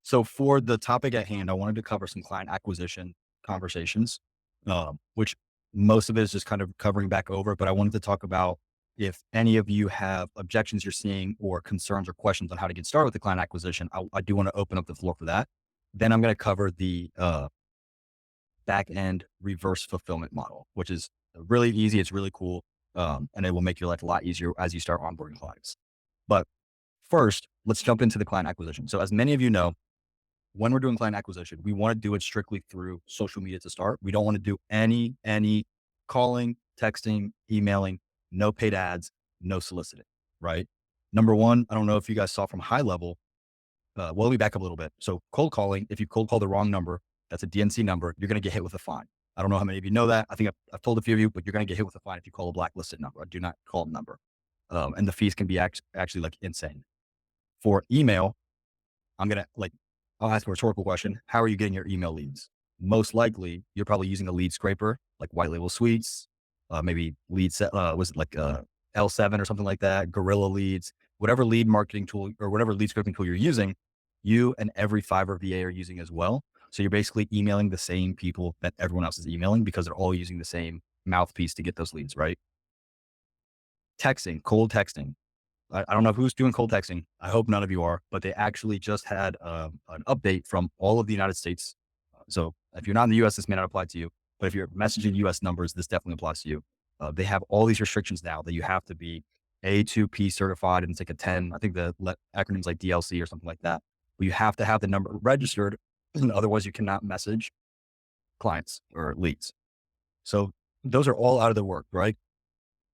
So for the topic at hand, I wanted to cover some client acquisition conversations, which most of it is just kind of covering back over, but I wanted to talk about if any of you have objections you're seeing or concerns or questions on how to get started with the client acquisition. I do want to open up the floor for that. Then I'm going to cover the back end reverse fulfillment model, which is really easy. It's really cool. And it will make your life a lot easier as you start onboarding clients. But first, let's jump into the client acquisition. So as many of you know, when we're doing client acquisition, we want to do it strictly through social media to start. We don't want to do any calling, texting, emailing, no paid ads, no soliciting, right? Number one, I don't know if you guys saw from high level. Well, let me back up a little bit. So cold calling, if you cold call the wrong number, that's a DNC number, you're going to get hit with a fine. I don't know how many of you know that. I think I've told a few of you, but you're going to get hit with a fine if you call a blacklisted number. Do not call a number. And the fees can be actually like insane. For email, I'm going to I'll ask a rhetorical question. How are you getting your email leads? Most likely you're probably using a lead scraper, like White Label Suites, maybe lead set, was it like L7 or something like that, Gorilla Leads, whatever lead marketing tool or whatever lead scraping tool you're using, you and every Fiverr VA are using as well. So you're basically emailing the same people that everyone else is emailing because they're all using the same mouthpiece to get those leads, right? Texting, cold texting. I don't know who's doing cold texting. I hope none of you are, but they actually just had an update from all of the United States. So if you're not in the US, this may not apply to you, but if you're messaging US numbers, this definitely applies to you. They have all these restrictions now that you have to be A2P certified and it's like a 10. I think the acronym's like DLC or something like that. But you have to have the number registered. Otherwise you cannot message clients or leads. So those are all out of the work, right?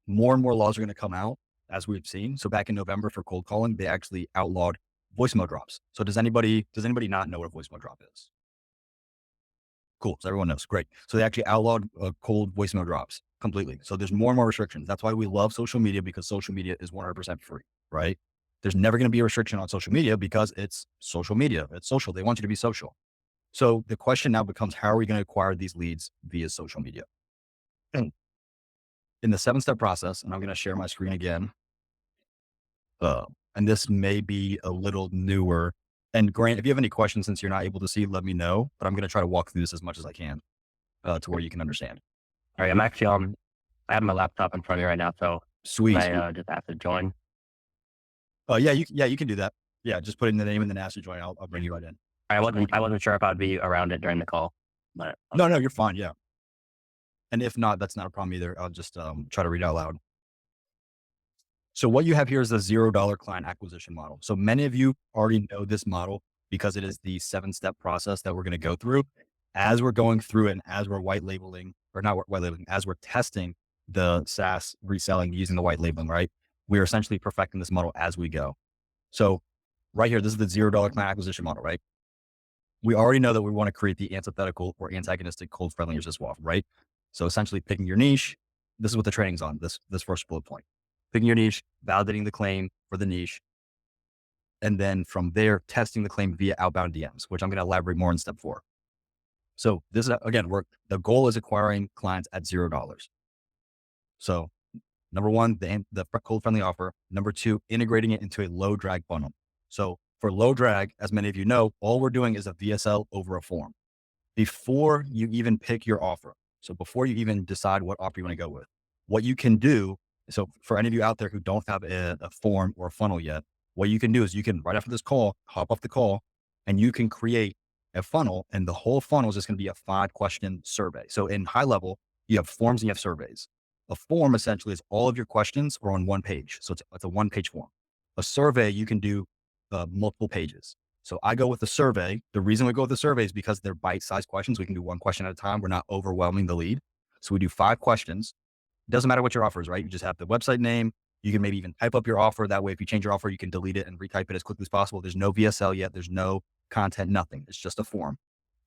More and more laws are going to come out as we've seen. So back in November for cold calling, they actually outlawed voicemail drops. So does anybody not know what a voicemail drop is? Cool. So everyone knows. Great. So they actually outlawed cold voicemail drops completely. So there's more and more restrictions. That's why we love social media, because social media is 100% free, right? There's never going to be a restriction on social media because it's social media. It's social. They want you to be social. So the question now becomes, how are we going to acquire these leads via social media? In the 7-step process, and I'm going to share my screen again. And this may be a little newer. And Grant, if you have any questions, since you're not able to see, let me know, but I'm going to try to walk through this as much as I can to where you can understand. All right, I'm actually I have my laptop in front of me right now, so Sweet. I just have to join. Yeah, you can do that. Yeah, just put in the name and then ask to join. I'll bring you right in. I wasn't sure if I'd be around it during the call, but No, you're fine. Yeah. And if not, that's not a problem either. I'll just try to read out loud. So what you have here is the $0 client acquisition model. So many of you already know this model because it is the 7-step process that we're going to go through. As we're going through it and as we're white labeling, or not white labeling, as we're testing the SaaS reselling using the white labeling, right? We're essentially perfecting this model as we go. So right here, this is the $0 client acquisition model, right? We already know that we want to create the antithetical or antagonistic cold friendly resist offer, right? So essentially picking your niche. This is what the training's on, this first bullet point. Picking your niche, validating the claim for the niche, and then from there, testing the claim via outbound DMs, which I'm going to elaborate more in step 4. So this is, again, the goal is acquiring clients at $0. So number one, the cold friendly offer. Number 2, integrating it into a low drag funnel. So for low drag, as many of you know, all we're doing is a VSL over a form before you even pick your offer. So before you even decide what offer you want to go with, what you can do. So for any of you out there who don't have a form or a funnel yet, what you can do is you can, right after this call, hop off the call and you can create a funnel, and the whole funnel is just going to be a 5-question survey. So in high level, you have forms and you have surveys. A form essentially is all of your questions are on one page. So it's a 1-page form. A survey, you can do multiple pages. So I go with the survey. The reason we go with the survey is because they're bite-sized questions. We can do one question at a time. We're not overwhelming the lead. So we do 5 questions. Doesn't matter what your offer is, right? You just have the website name. You can maybe even type up your offer. That way, if you change your offer, you can delete it and retype it as quickly as possible. There's no VSL yet. There's no content, nothing. It's just a form.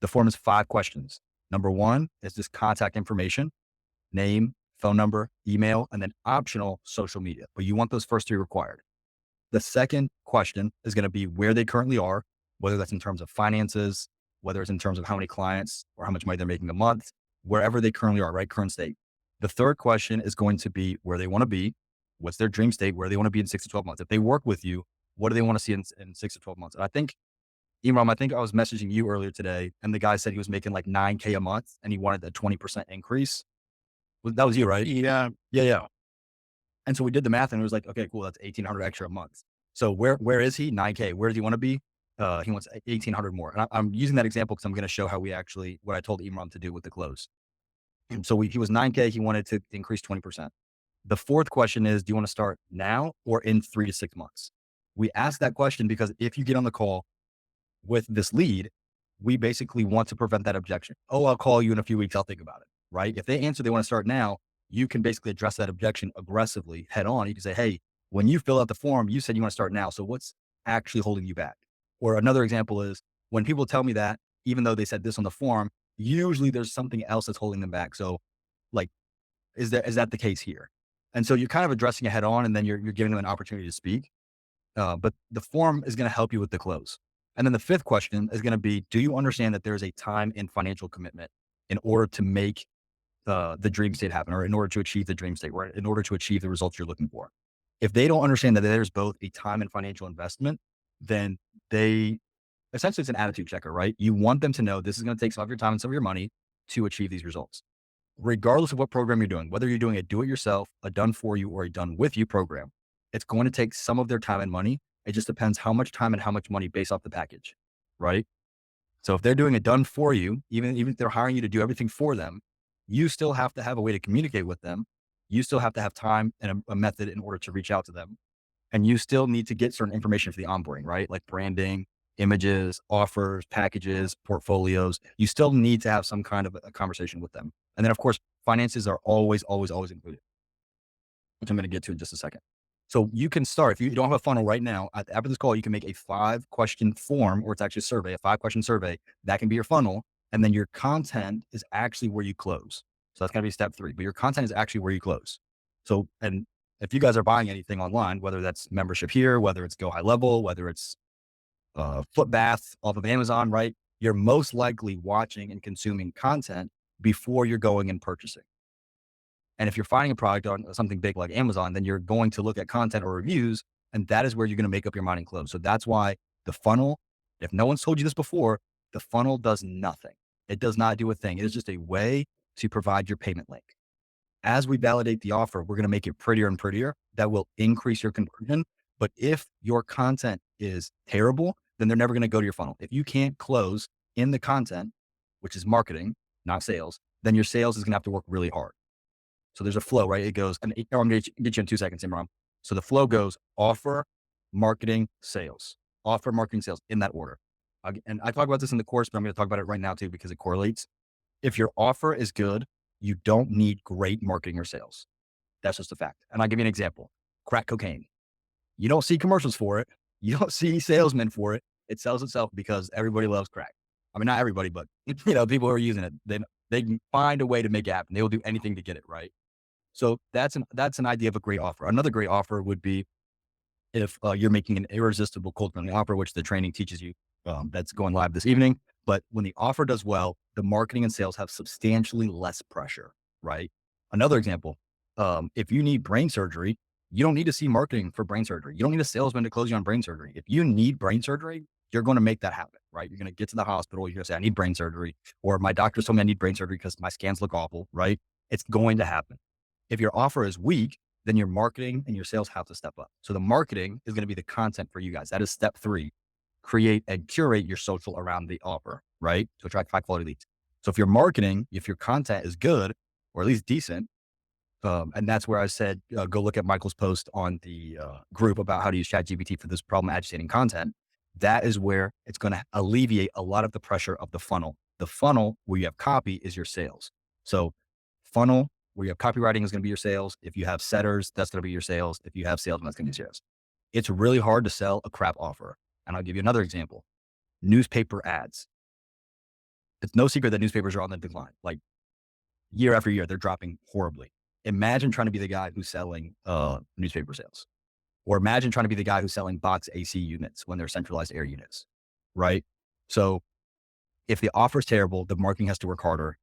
The form is 5 questions. Number 1 is just contact information, name, phone number, email, and then optional social media. But you want those first 3 required. The second question is going to be where they currently are, whether that's in terms of finances, whether it's in terms of how many clients or how much money they're making a month, wherever they currently are, right? Current state. The third question is going to be where they want to be. What's their dream state? Where they want to be in 6 to 12 months? If they work with you, what do they want to see in 6 to 12 months? And I think Imram, I think I was messaging you earlier today, and the guy said he was making like 9K a month and he wanted a 20% increase. That was you, right? Yeah. Yeah, yeah. And so we did the math and it was like, okay, cool. That's 1,800 extra a month. So where is he? 9K. Where does he want to be? He wants 1,800 more. And I'm using that example because I'm going to show how what I told Imram to do with the close. And so he was 9K. He wanted to increase 20%. The fourth question is, do you want to start now or in 3 to 6 months? We asked that question because if you get on the call with this lead, we basically want to prevent that objection. Oh, I'll call you in a few weeks. I'll think about it. Right. If they answer, they want to start now, you can basically address that objection aggressively head on. You can say, hey, when you fill out the form, you said you want to start now. So what's actually holding you back? Or another example is when people tell me that, even though they said this on the form, usually there's something else that's holding them back. So like, is that the case here? And so you're kind of addressing it head on, and then you're giving them an opportunity to speak. But the form is going to help you with the close. And then the fifth question is going to be, do you understand that there's a time and financial commitment in order to make the dream state happen, or in order to achieve the dream state, or in order to achieve the results you're looking for? If they don't understand that there's both a time and financial investment, then they essentially, it's an attitude checker, right? You want them to know this is going to take some of your time and some of your money to achieve these results. Regardless of what program you're doing, whether you're doing a do-it-yourself, a done for you, or a done with you program, it's going to take some of their time and money. It just depends how much time and how much money based off the package, right? So if they're doing it done for you, even if they're hiring you to do everything for them, you still have to have a way to communicate with them. You still have to have time and a method in order to reach out to them. And you still need to get certain information for the onboarding, right? Like branding, images, offers, packages, portfolios. You still need to have some kind of a conversation with them. And then of course, finances are always, always, always included, which I'm going to get to in just a second. So you can start, if you don't have a funnel right now, after this call, you can make a 5-question form, or it's actually a survey, a 5-question survey that can be your funnel. And then your content is actually where you close. So that's going to be step 3, but your content is actually where you close. So, and if you guys are buying anything online, whether that's membership here, whether it's Go High Level, whether it's foot bath off of Amazon, right? You're most likely watching and consuming content before you're going and purchasing. And if you're finding a product on something big like Amazon, then you're going to look at content or reviews, and that is where you're going to make up your mind and close. So that's why the funnel, if no one's told you this before, the funnel does nothing. It does not do a thing. It is just a way to provide your payment link. As we validate the offer, we're going to make it prettier and prettier. That will increase your conversion. But if your content is terrible, then they're never going to go to your funnel. If you can't close in the content, which is marketing, not sales, then your sales is going to have to work really hard. So there's a flow, right? It goes, and I'm going to get you in 2 seconds, Imran. So the flow goes offer, marketing, sales, offer, marketing, sales in that order. And I talk about this in the course, but I'm going to talk about it right now too, because it correlates. If your offer is good, you don't need great marketing or sales. That's just a fact. And I'll give you an example. Crack cocaine. You don't see commercials for it. You don't see salesmen for it. It sells itself because everybody loves crack. I mean, not everybody, but people who are using it, they can find a way to make it happen. They will do anything to get it right. So that's an idea of a great offer. Another great offer would be if you're making an irresistible cold friendly offer, which the training teaches you, that's going live this evening. But when the offer does well, the marketing and sales have substantially less pressure, right? Another example, if you need brain surgery, you don't need to see marketing for brain surgery. You don't need a salesman to close you on brain surgery. If you need brain surgery, you're going to make that happen, right? You're going to get to the hospital. You're going to say, I need brain surgery, or my doctor told me I need brain surgery because my scans look awful, right? It's going to happen. If your offer is weak, then your marketing and your sales have to step up. So the marketing is going to be the content for you guys. That is step 3. Create and curate your social around the offer, right? To attract high quality leads. So if your marketing, if your content is good, or at least decent, and that's where I said, go look at Michael's post on the group about how to use ChatGPT for this problem agitating content. That is where it's going to alleviate a lot of the pressure of the funnel. The funnel where you have copy is your sales. So funnel where you have copywriting is going to be your sales. If you have setters, that's going to be your sales. If you have salesmen, that's going to be your sales. It's really hard to sell a crap offer. And I'll give you another example. Newspaper ads. It's no secret that newspapers are on the decline. Like year after year, they're dropping horribly. Imagine trying to be the guy who's selling newspaper sales. Or imagine trying to be the guy who's selling box AC units when they're centralized air units, right? So if the offer is terrible, the marketing has to work harder.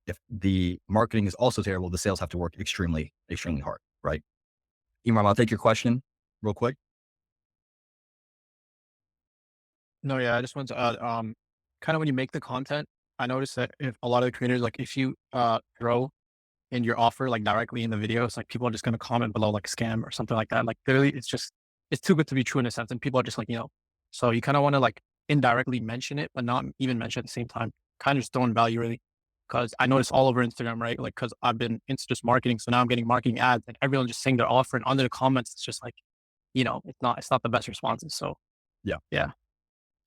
If the marketing is also terrible, the sales have to work extremely, extremely hard, right? Imran, I'll take your question real quick. No, yeah, I just wanted to add, kind of when you make the content, I noticed that if a lot of the creators, like if you throw in your offer like directly in the video, it's like people are just going to comment below like scam or something like that. Like clearly, it's too good to be true in a sense, and people are just like so you kind of want to like indirectly mention it, but not even mention it at the same time. Kind of just throwing value really, because I noticed all over Instagram, right? Like because I've been into just marketing, so now I'm getting marketing ads, and everyone just saying their offer, and under the comments, it's just like it's not the best responses. So Yeah. yeah.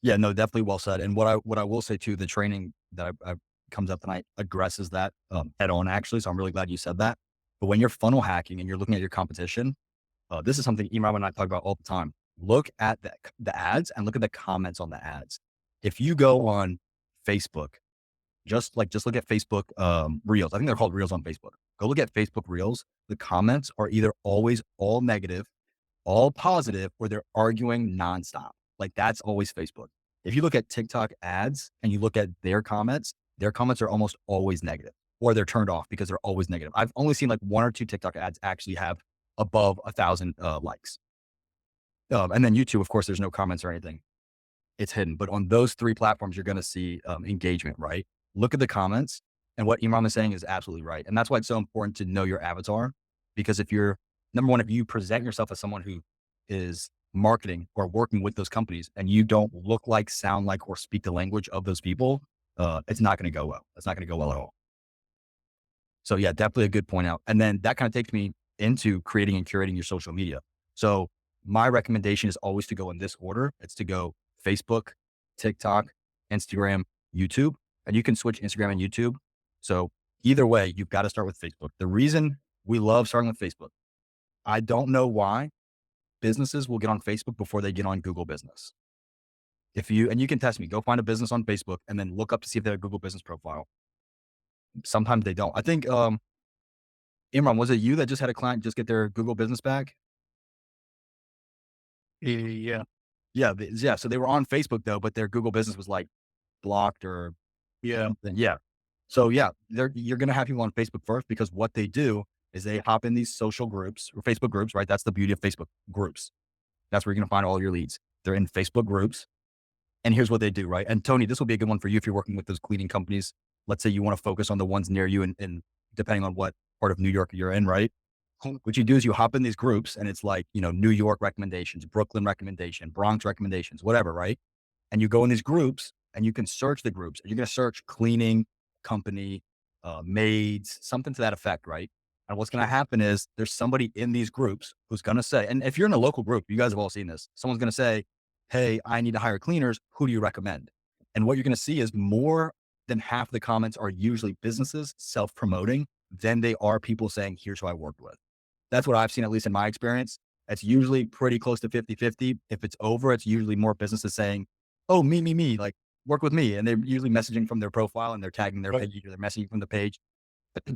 Yeah, no, definitely well said. And what I will say too, the training that I comes up tonight addresses that head on actually. So I'm really glad you said that. But when you're funnel hacking and you're looking at your competition, this is something Imran and I talk about all the time. Look at the ads and look at the comments on the ads. If you go on Facebook, just look at Facebook Reels. I think they're called Reels on Facebook. Go look at Facebook Reels. The comments are either always all negative, all positive, or they're arguing nonstop. Like that's always Facebook. If you look at TikTok ads and you look at their comments are almost always negative or they're turned off because they're always negative. I've only seen like one or two TikTok ads actually have above 1,000 likes. And then YouTube, of course, there's no comments or anything. It's hidden. But on those three platforms, you're going to see engagement, right? Look at the comments. And what Imran is saying is absolutely right. And that's why it's so important to know your avatar. Because if you're, number one, if you present yourself as someone who is marketing or working with those companies and you don't look like, sound like, or speak the language of those people, it's not going to go well. It's not going to go well at all. So yeah, definitely a good point out. And then that kind of takes me into creating and curating your social media. So my recommendation is always to go in this order. It's to go Facebook, TikTok, Instagram, YouTube, and you can switch Instagram and YouTube. So either way, you've got to start with Facebook. The reason we love starting with Facebook, I don't know why businesses will get on Facebook before they get on Google Business. And you can test me, go find a business on Facebook and then look up to see if they have a Google Business profile. Sometimes they don't. I think, Imran, was it you that just had a client just get their Google Business back? Yeah. Yeah, yeah. So they were on Facebook though, but their Google Business was like blocked or Yeah. something. Yeah. So yeah, you're going to have people on Facebook first because what they do is they hop in these social groups or Facebook groups, right? That's the beauty of Facebook groups. That's where you're going to find all your leads. They're in Facebook groups. And here's what they do, right? And Tony, this will be a good one for you if you're working with those cleaning companies. Let's say you want to focus on the ones near you and depending on what part of New York you're in, right? What you do is you hop in these groups and it's like, New York recommendations, Brooklyn recommendation, Bronx recommendations, whatever, right? And you go in these groups and you can search the groups. And you're going to search cleaning company, maids, something to that effect, right? And what's going to happen is there's somebody in these groups who's going to say, and if you're in a local group, you guys have all seen this. Someone's going to say, "Hey, I need to hire cleaners. Who do you recommend?" And what you're going to see is more than half the comments are usually businesses self-promoting than they are people saying, "Here's who I worked with." That's what I've seen, at least in my experience. It's usually pretty close to 50-50. If it's over, it's usually more businesses saying, "Oh, me, like work with me." And they're usually messaging from their profile and they're tagging their Right. page or they're messaging from the page.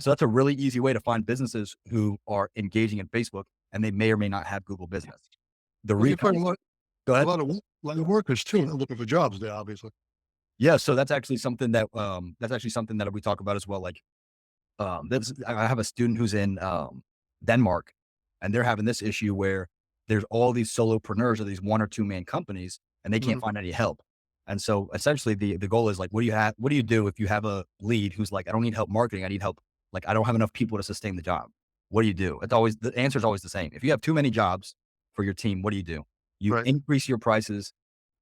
So that's a really easy way to find businesses who are engaging in Facebook and they may or may not have Google Business. The Well, re you find Go a ahead. lot of workers too that are looking for jobs there, obviously. Yeah. So that's actually something that we talk about as well. Like I have a student who's in Denmark and they're having this issue where there's all these solopreneurs or these one or two man companies and they can't Mhm. find any help. And so essentially the goal is like, what do you do if you have a lead who's like, "I don't need help marketing. I need help. Like, I don't have enough people to sustain the job." What do you do? The answer is always the same. If you have too many jobs for your team, what do? You Right. increase your prices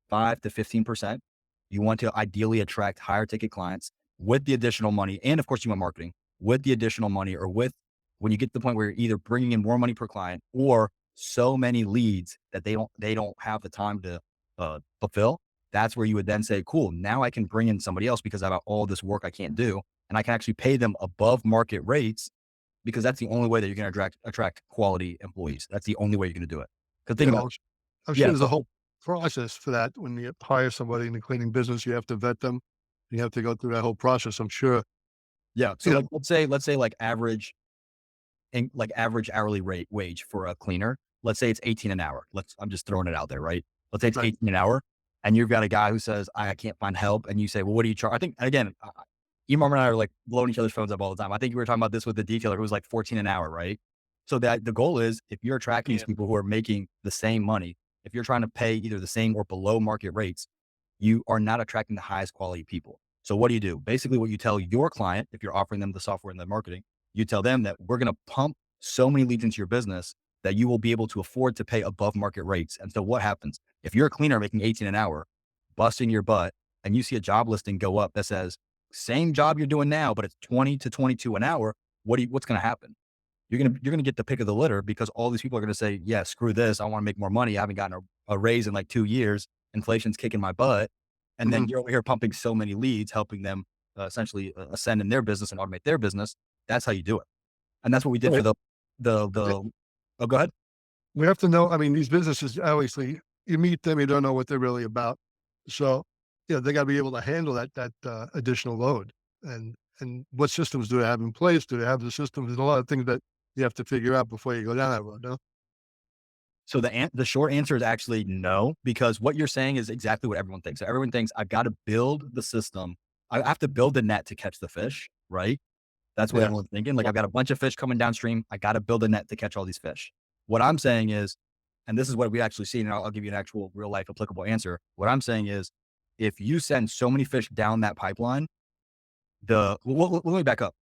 5 to 15%. You want to ideally attract higher ticket clients with the additional money. And of course, you want marketing with the additional money or with when you get to the point where you're either bringing in more money per client or so many leads that they don't have the time to fulfill. That's where you would then say, "Cool, now I can bring in somebody else because I have all this work I can't do. And I can actually pay them above market rates because that's the only way that you're going to attract quality employees. That's the only way you're going to do it." Because think Yeah, about it. I'm sure Yeah. there's a So whole process for that. When you hire somebody in the cleaning business, you have to vet them. You have to go through that whole process. I'm sure. yeah. So You know, like let's say like average hourly rate wage for a cleaner. Let's say it's 18 an hour. I'm just throwing it out there, right? Let's say it's right. 18 an hour and you've got a guy who says, I can't find help. And you say, "Well, what do you charge?" I think, again, Imam and I are like blowing each other's phones up all the time. I think we were talking about this with the detailer who was like 14 an hour, right? So that the goal is if you're attracting these Yeah. people who are making the same money, if you're trying to pay either the same or below market rates, you are not attracting the highest quality people. So what do? Basically what you tell your client, if you're offering them the software and the marketing, you tell them that we're going to pump so many leads into your business that you will be able to afford to pay above market rates. And so what happens if you're a cleaner making 18 an hour, busting your butt, and you see a job listing go up that says same job you're doing now, but it's 20 to 22 an hour. What's going to happen? You're going to get the pick of the litter because all these people are going to say, yeah, screw this. I want to make more money. I haven't gotten a raise in like 2 years. Inflation's kicking my butt. And then you're over here pumping so many leads, helping them essentially ascend in their business and automate their business. That's how you do it. And that's what we did for oh, go ahead. We have to know, I mean, these businesses, obviously, you meet them, you don't know what they're really about. So, they got to be able to handle that additional load. And what systems do they have in place? Do they have the systems? There's a lot of things that you have to figure out before you go down that road, no? So the short answer is actually no, because what you're saying is exactly what everyone thinks. So everyone thinks I've got to build the system. I have to build the net to catch the fish, right? That's what Yeah. everyone's thinking. Like I've got a bunch of fish coming downstream. I got to build a net to catch all these fish. What I'm saying is, and this is what we actually see, and I'll give you an actual real life applicable answer. What I'm saying is, if you send so many fish down that pipeline, let me back up.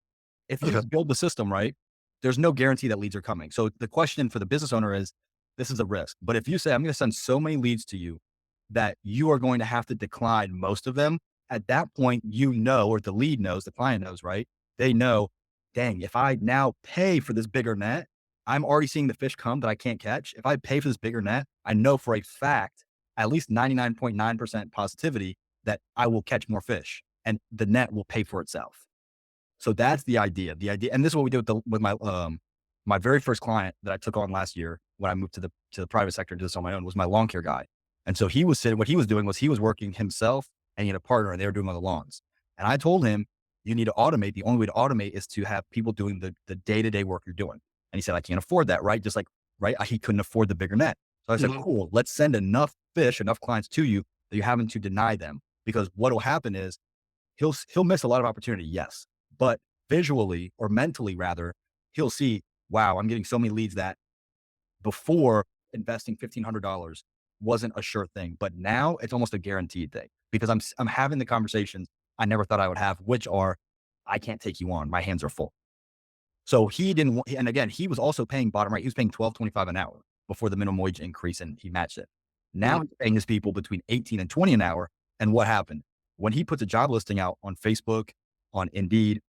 If you just build the system, right, there's no guarantee that leads are coming. So the question for the business owner is, this is a risk. But if you say, I'm going to send so many leads to you that you are going to have to decline most of them, at that point, or the lead knows, the client knows, right? They know, dang, if I now pay for this bigger net, I'm already seeing the fish come that I can't catch. If I pay for this bigger net, I know for a fact, at least 99.9% positivity that I will catch more fish and the net will pay for itself. So that's the idea. And this is what we did with my very first client that I took on last year when I moved to the private sector and did this on my own was my lawn care guy. And so what he was doing was he was working himself and he had a partner and they were doing all the lawns. And I told him, you need to automate. The only way to automate is to have people doing the day-to-day work you're doing. And he said, I can't afford that, right? Just like, right. He couldn't afford the bigger net. So I said, cool, let's send enough clients to you that you're having to deny them, because what will happen is he'll miss a lot of opportunity. Yes. But visually or mentally rather, he'll see, wow, I'm getting so many leads that before investing $1,500 wasn't a sure thing, but now it's almost a guaranteed thing because I'm having the conversations I never thought I would have, which are, I can't take you on. My hands are full. So he didn't want, and again, he was also paying bottom rate. He was paying $12.25 an hour before the minimum wage increase and he matched it. Now he's paying his people between 18 and 20 an hour. And what happened? When he puts a job listing out on Facebook, on Indeed,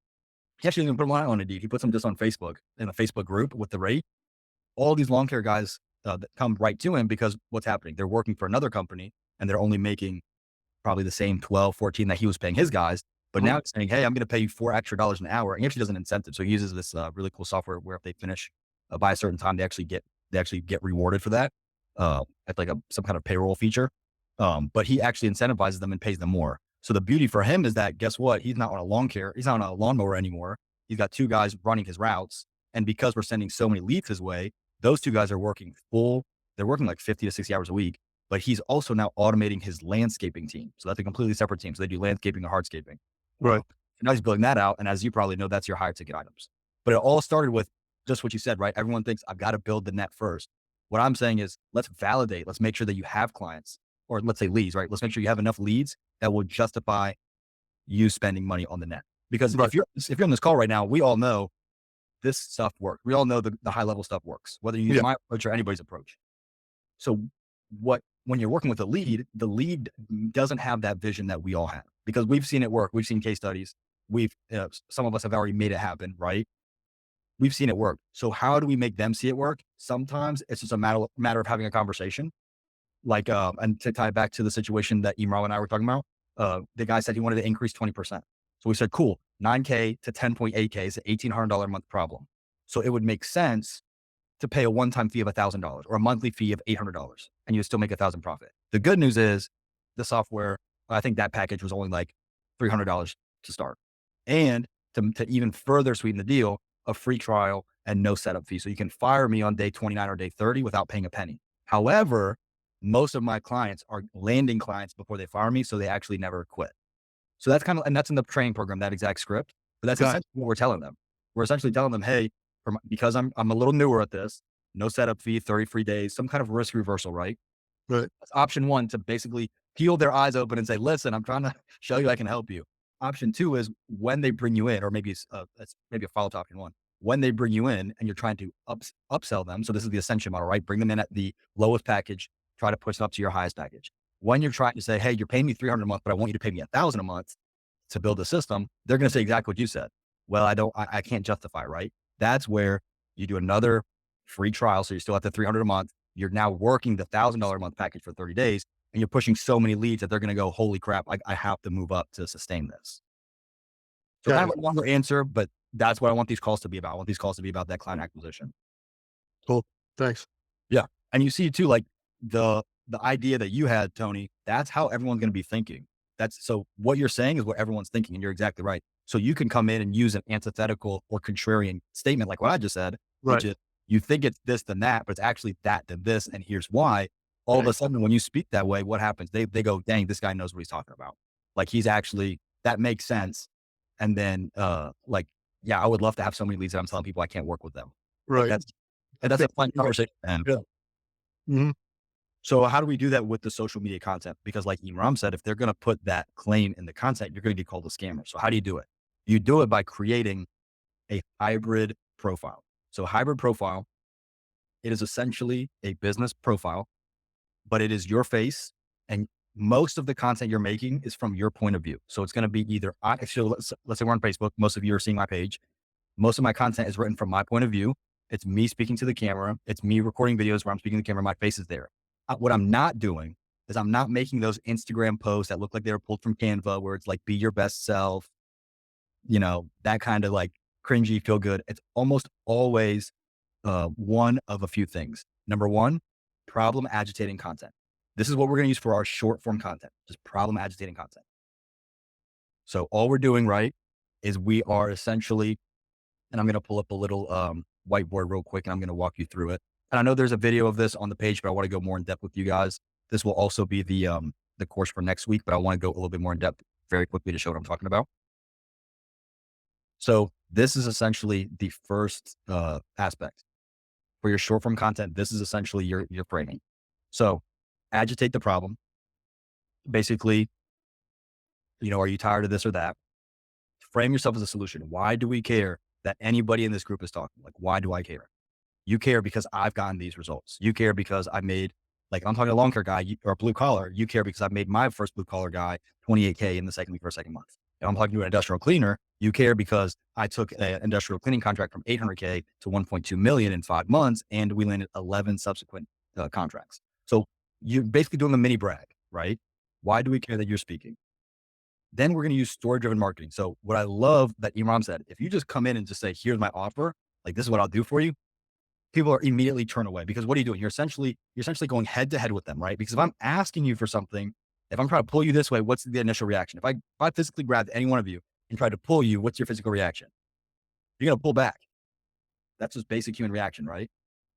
he actually didn't put them on Indeed. He puts them just on Facebook in a Facebook group with the rate. All these lawn care guys that come right to him because what's happening? They're working for another company and they're only making probably the same 12, 14 that he was paying his guys. But now it's saying, hey, I'm going to pay you $4 extra an hour. And he actually does an incentive. So he uses this really cool software where if they finish by a certain time, they actually get rewarded for that at like some kind of payroll feature. But he actually incentivizes them and pays them more. So the beauty for him is that, guess what? He's not on he's not on a lawnmower anymore. He's got 2 guys running his routes. And because we're sending so many leads his way, those 2 guys are working they're working like 50 to 60 hours a week, but he's also now automating his landscaping team. So that's a completely separate team. So they do landscaping and hardscaping. Right. Now he's building that out. And as you probably know, that's your higher ticket items. But it all started with just what you said, right? Everyone thinks I've got to build the net first. What I'm saying is let's validate, let's make sure that you have clients, or let's say leads, right? Let's make sure you have enough leads that will justify you spending money on the net. Because if you're on this call right now, we all know this stuff works. We all know the high level stuff works, whether you use my approach or anybody's approach. So when you're working with the lead doesn't have that vision that we all have, because we've seen it work. We've seen case studies. Some of us have already made it happen, right? We've seen it work. So how do we make them see it work? Sometimes it's just a matter of having a conversation. Like, and to tie back to the situation that Imran and I were talking about, the guy said he wanted to increase 20%. So we said, cool, 9K to 10.8K is an $1,800 a month problem. So it would make sense to pay a one-time fee of $1,000 or a monthly fee of $800 and you still make $1,000 profit. The good news is the software, I think that package was only like $300 to start. And to even further sweeten the deal, a free trial and no setup fee. So you can fire me on day 29 or day 30 without paying a penny. However, most of my clients are landing clients before they fire me. So they actually never quit. So that's and that's in the training program, that exact script, but that's essentially what we're telling them. We're essentially telling them, hey, because I'm a little newer at this, no setup fee, 30 free days, some kind of risk reversal, right? Right. That's option 1 to basically peel their eyes open and say, listen, I'm trying to show you I can help you. Option two is when they bring you in, or maybe it's maybe a follow to option one. When they bring you in and you're trying to upsell them. So this is the ascension model, right? Bring them in at the lowest package, try to push them up to your highest package. When you're trying to say, hey, you're paying me $300 a month, but I want you to pay me $1,000 a month to build a system, they're going to say exactly what you said. Well, I can't justify, right? That's where you do another free trial. So you're still at the $300 a month. You're now working the $1,000 a month package for 30 days and you're pushing so many leads that they're going to go, holy crap, I have to move up to sustain this. So Got kind it. of a longer answer, but that's what I want these calls to be about. I want these calls to be about that client acquisition. Cool. Thanks. Yeah. And you see too, like the idea that you had, Tony, that's how everyone's going to be thinking. So what you're saying is what everyone's thinking. And you're exactly right. So you can come in and use an antithetical or contrarian statement like what I just said, Right. which is you think it's this then that, but it's actually that then this. And here's why. All of a sudden, when you speak that way, what happens? They go, dang, this guy knows what he's talking about. Like that makes sense. And then like, yeah, I would love to have so many leads that I'm telling people I can't work with them. Right. Like that's a fun conversation. Yeah. Mm-hmm. So how do we do that with the social media content? Because like Imran said, if they're going to put that claim in the content, you're going to get called a scammer. So how do you do it? You do it by creating a hybrid profile. So hybrid profile, it is essentially a business profile, but it is your face and most of the content you're making is from your point of view. So it's going to be either let's say we're on Facebook. Most of you are seeing my page. Most of my content is written from my point of view. It's me speaking to the camera. It's me recording videos where I'm speaking to the camera. My face is there. What I'm not doing is I'm not making those Instagram posts that look like they were pulled from Canva where it's like, be your best self, that kind of like cringy, feel good. It's almost always one of a few things. Number one, problem agitating content. This is what we're going to use for our short form content, just problem agitating content. So all we're doing, right, is we are essentially, and I'm going to pull up a little whiteboard real quick and I'm going to walk you through it. And I know there's a video of this on the page, but I want to go more in depth with you guys. This will also be the course for next week, but I want to go a little bit more in depth very quickly to show what I'm talking about. So this is essentially the first aspect for your short form content. This is essentially your framing. So agitate the problem. Basically, are you tired of this or that? Frame yourself as a solution. Why do we care that anybody in this group is talking? Like, why do I care? You care because I've gotten these results. You care because I made, like I'm talking a long care guy or a blue collar. You care because I made my first blue collar guy $28K in the second week for a second month. If I'm talking to an industrial cleaner, you care because I took an industrial cleaning contract from $800K to $1.2 million in 5 months, and we landed 11 subsequent contracts. So you're basically doing a mini brag, right? Why do we care that you're speaking? Then we're going to use story-driven marketing. So what I love that Imran said, if you just come in and just say, here's my offer, like this is what I'll do for you, people are immediately turned away because what are you doing? You're essentially going head to head with them, right? Because if I'm asking you for something, if I'm trying to pull you this way, what's the initial reaction? If I physically grabbed any one of you and tried to pull you, what's your physical reaction? You're going to pull back. That's just basic human reaction, right?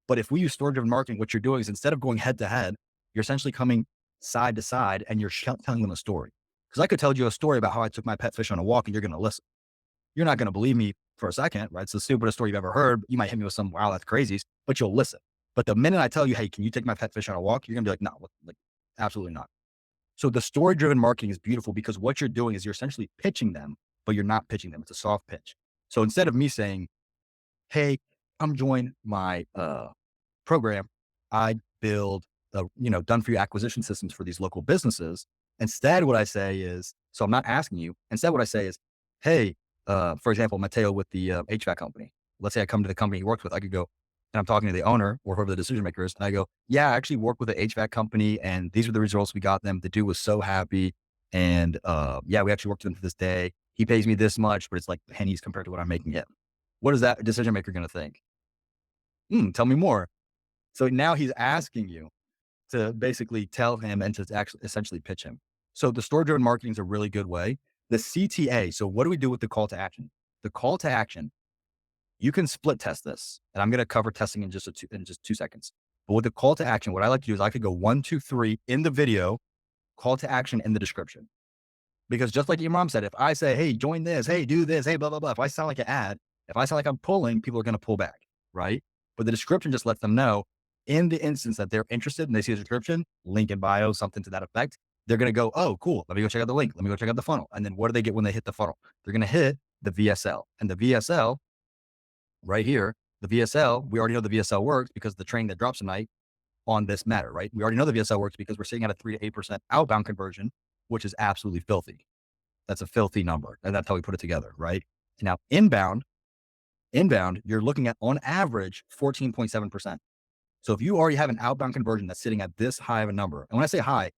But if we use story-driven marketing, what you're doing is instead of going head to head, you're essentially coming side to side and you're telling them a story. Because I could tell you a story about how I took my pet fish on a walk and you're going to listen. You're not going to believe me for a second, right? It's the stupidest story you've ever heard. You might hit me with some, wow, that's crazy, but you'll listen. But the minute I tell you, hey, can you take my pet fish on a walk? You're going to be like, no, like absolutely not. So the story-driven marketing is beautiful because what you're doing is you're essentially pitching them, but you're not pitching them. It's a soft pitch. So instead of me saying, hey, come join my program, I build done for you acquisition systems for these local businesses. Instead, what I say is, so I'm not asking you. Instead, what I say is, hey, for example, Mateo with the HVAC company. Let's say I come to the company he works with. I could go, and I'm talking to the owner or whoever the decision maker is. And I go, yeah, I actually work with an HVAC company and these are the results we got them. The dude was so happy. And yeah, we actually worked with him to this day. He pays me this much, but it's like pennies compared to what I'm making him. What is that decision maker going to think? Tell me more. So now he's asking you to basically tell him and to actually essentially pitch him. So the story-driven marketing is a really good way. The CTA. So what do we do with the call to action? The call to action, you can split test this, and I'm going to cover testing in just 2 seconds. But with the call to action, what I like to do is I could go 1, 2, 3 in the video, call to action in the description. Because just like Imran said, if I say, hey, join this, hey, do this, hey, blah, blah, blah. If I sound like an ad, if I sound like I'm pulling, people are going to pull back, right? But the description just lets them know in the instance that they're interested and they see the description, link in bio, something to that effect, they're going to go, oh, cool. Let me go check out the link. Let me go check out the funnel. And then what do they get when they hit the funnel? They're going to hit the VSL, and the VSL right here, the VSL, we already know the VSL works because the training that drops tonight on this matter, right? We already know the VSL works because we're sitting at a 3 to 8% outbound conversion, which is absolutely filthy. That's a filthy number. And that's how we put it together, right? Now inbound, you're looking at on average 14.7%. So if you already have an outbound conversion that's sitting at this high of a number, and when I say high,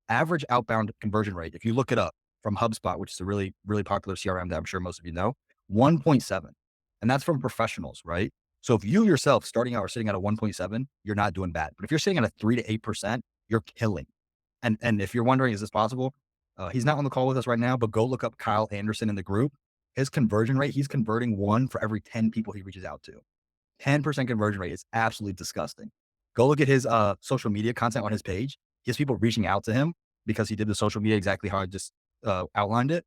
average outbound conversion rate, if you look it up from HubSpot, which is a really, really popular CRM that I'm sure most of you know, 1.7. And that's from professionals, right? So if you yourself starting out are sitting at a 1.7, you're not doing bad. But if you're sitting at a 3 to 8%, you're killing. And if you're wondering, is this possible? He's not on the call with us right now, but go look up Kyle Anderson in the group. His conversion rate, he's converting 1 for every 10 people he reaches out to. 10% conversion rate is absolutely disgusting. Go look at his social media content on his page. He has people reaching out to him because he did the social media exactly how I just outlined it.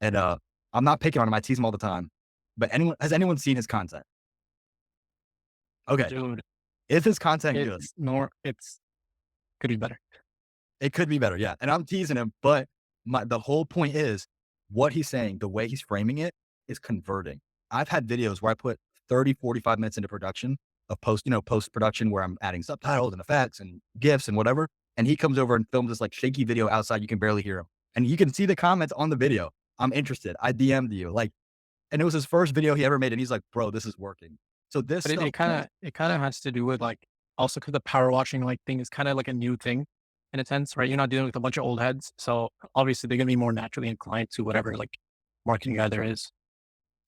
And I'm not picking on him. I tease him all the time. But has anyone seen his content? Okay. Dude, Is his content good? It's could be better. It could be better. Yeah. And I'm teasing him, but the whole point is what he's saying, the way he's framing it is converting. I've had videos where I put 30, 45 minutes into production of post production where I'm adding subtitles and effects and GIFs and whatever. And he comes over and films this like shaky video outside. You can barely hear him. And you can see the comments on the video. I'm interested. I DM'd you and it was his first video he ever made. And he's like, bro, this is working. So this, But it kind of has to do with like, also because the power washing like thing is kind of like a new thing in a sense, right? You're not dealing with a bunch of old heads. So obviously they're going to be more naturally inclined to whatever like marketing guy there is.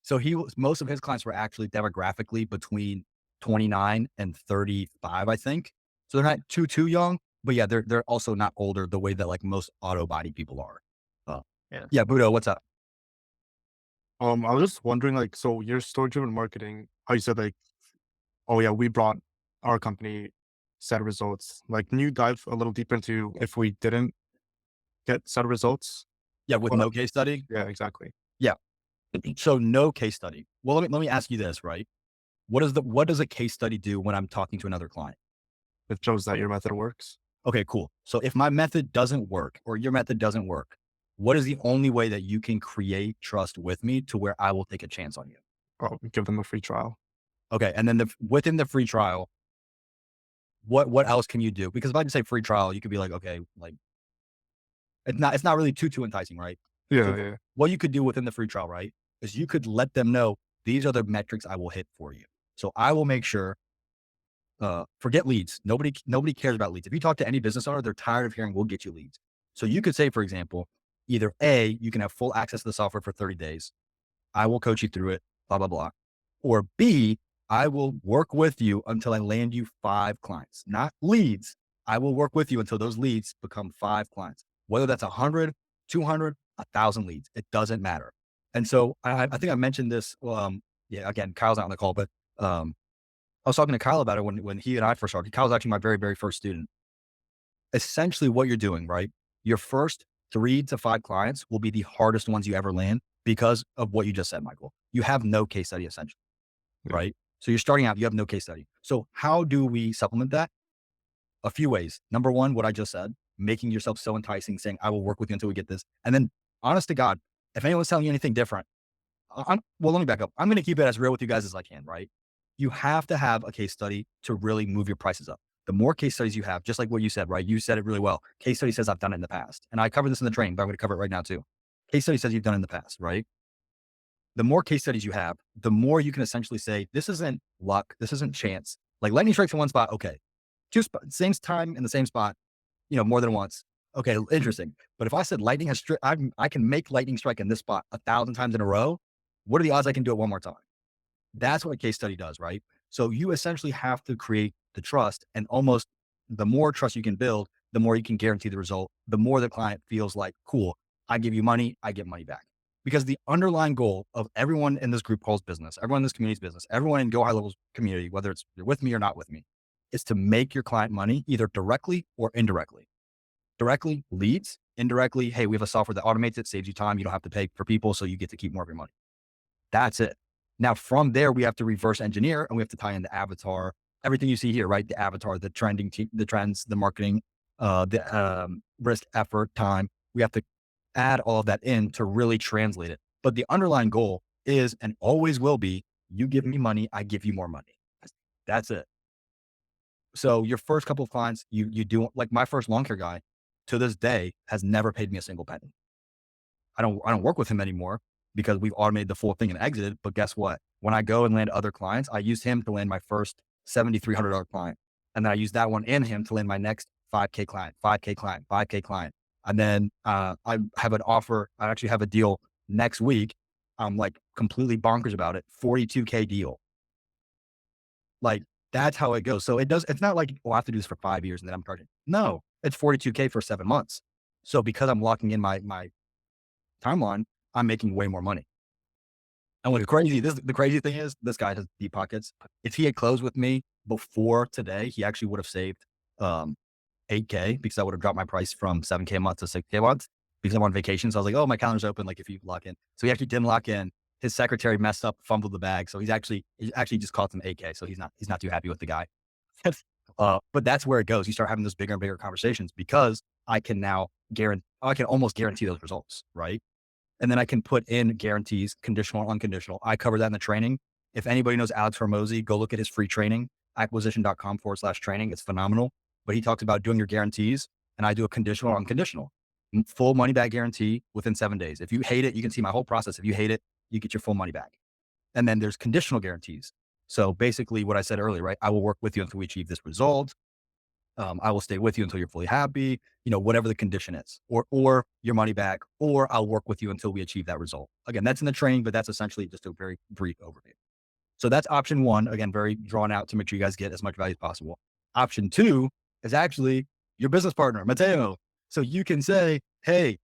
So most of his clients were actually demographically between 29 and 35, I think. So they're not too young, but yeah, they're also not older the way that like most auto body people are. Yeah. Budo, what's up? I was just wondering, like, so your story-driven marketing, how you said, like, oh yeah, we brought our company set results. Like, can you dive a little deeper into if we didn't get set results? Yeah, with no case study. Yeah, exactly. Yeah. So no case study. Well, let me ask you this, right? What does a case study do when I'm talking to another client? It shows that your method works. Okay, cool. So if my method doesn't work or your method doesn't work, what is the only way that you can create trust with me to where I will take a chance on you? Oh, give them a free trial. Okay. And then within the free trial, what else can you do? Because if I just say free trial, you could be like, okay, like it's not really too enticing, right? Yeah, So yeah. what you could do within the free trial, right, is you could let them know these are the metrics I will hit for you. So I will make sure, forget leads. Nobody cares about leads. If you talk to any business owner, they're tired of hearing we'll get you leads. So you could say, for example, either A, you can have full access to the software for 30 days. I will coach you through it, blah, blah, blah. Or B, I will work with you until I land you 5 clients, not leads. I will work with you until those leads become 5 clients, whether that's 100, 200, 1,000 leads. It doesn't matter. And so I think I mentioned this. Again, Kyle's not on the call, but I was talking to Kyle about it when he and I first started. Kyle's actually my very, very first student. Essentially what you're doing, right? Your first 3 to 5 clients will be the hardest ones you ever land because of what you just said, Michael. You have no case study essentially, right? So you're starting out, you have no case study. So how do we supplement that? A few ways. Number one, what I just said, making yourself so enticing, saying, I will work with you until we get this. And then honest to God, if anyone's telling you anything different, well, let me back up. I'm going to keep it as real with you guys as I can, right? You have to have a case study to really move your prices up. The more case studies you have, just like what you said, right? You said it really well. Case study says I've done it in the past. And I covered this in the training, but I'm going to cover it right now too. Case study says you've done it in the past, right? The more case studies you have, the more you can essentially say, this isn't luck. This isn't chance. Like lightning strikes in one spot. Okay. 2 spots, same time in the same spot, more than once. Okay. Interesting. But if I said lightning has I can make lightning strike in this spot 1,000 times in a row. What are the odds I can do it one more time? That's what a case study does, right? So you essentially have to create the trust, and almost the more trust you can build, the more you can guarantee the result, the more the client feels like, cool, I give you money, I get money back. Because the underlying goal of everyone in this group calls business, everyone in this community's business, everyone in Go High Level's community, whether it's you're with me or not with me, is to make your client money either directly or indirectly. Directly, leads. Indirectly, hey, we have a software that automates it, saves you time. You don't have to pay for people, so you get to keep more of your money. That's it. Now, from there, we have to reverse engineer and we have to tie in the avatar, everything you see here, right? The avatar, the trends, the marketing, risk, effort, time. We have to add all of that in to really translate it. But the underlying goal is, and always will be, you give me money, I give you more money. That's it. So your first couple of clients, you do, like my first lawn care guy to this day has never paid me a single penny. I don't work with him anymore because we've automated the full thing and exited. But guess what? When I go and land other clients, I use him to land my first $7,300 client. And then I use that one and him to land my next 5K client, 5K client, 5K client. And then I have an offer. I actually have a deal next week. I'm like completely bonkers about it. 42K deal. Like that's how it goes. So it's not like, oh, I have to do this for 5 years and then I'm charging. No, it's 42K for 7 months. So because I'm locking in my timeline, I'm making way more money. And the crazy thing is, this guy has deep pockets. If he had closed with me before today, he actually would have saved 8K because I would have dropped my price from 7K a month to 6K a month because I'm on vacation. So I was like, oh, my calendar's open. Like if you lock in. So he actually didn't lock in. His secretary messed up, fumbled the bag. So he actually just cost him 8K. So he's not too happy with the guy. But that's where it goes. You start having those bigger and bigger conversations because I can almost guarantee those results. Right. And then I can put in guarantees, conditional, unconditional. I cover that in the training. If anybody knows Alex Hormozy, go look at his free training, acquisition.com/training. It's phenomenal. But he talks about doing your guarantees, and I do a conditional, unconditional, full money back guarantee within 7 days. If you hate it, you can see my whole process. If you hate it, you get your full money back. And then there's conditional guarantees. So basically what I said earlier, right? I will work with you until we achieve this result. I will stay with you until you're fully happy, whatever the condition is, or your money back, or I'll work with you until we achieve that result. Again, that's in the training, but that's essentially just a very brief overview. So that's option one. Again, very drawn out to make sure you guys get as much value as possible. Option two is actually your business partner, Mateo. So you can say, hey,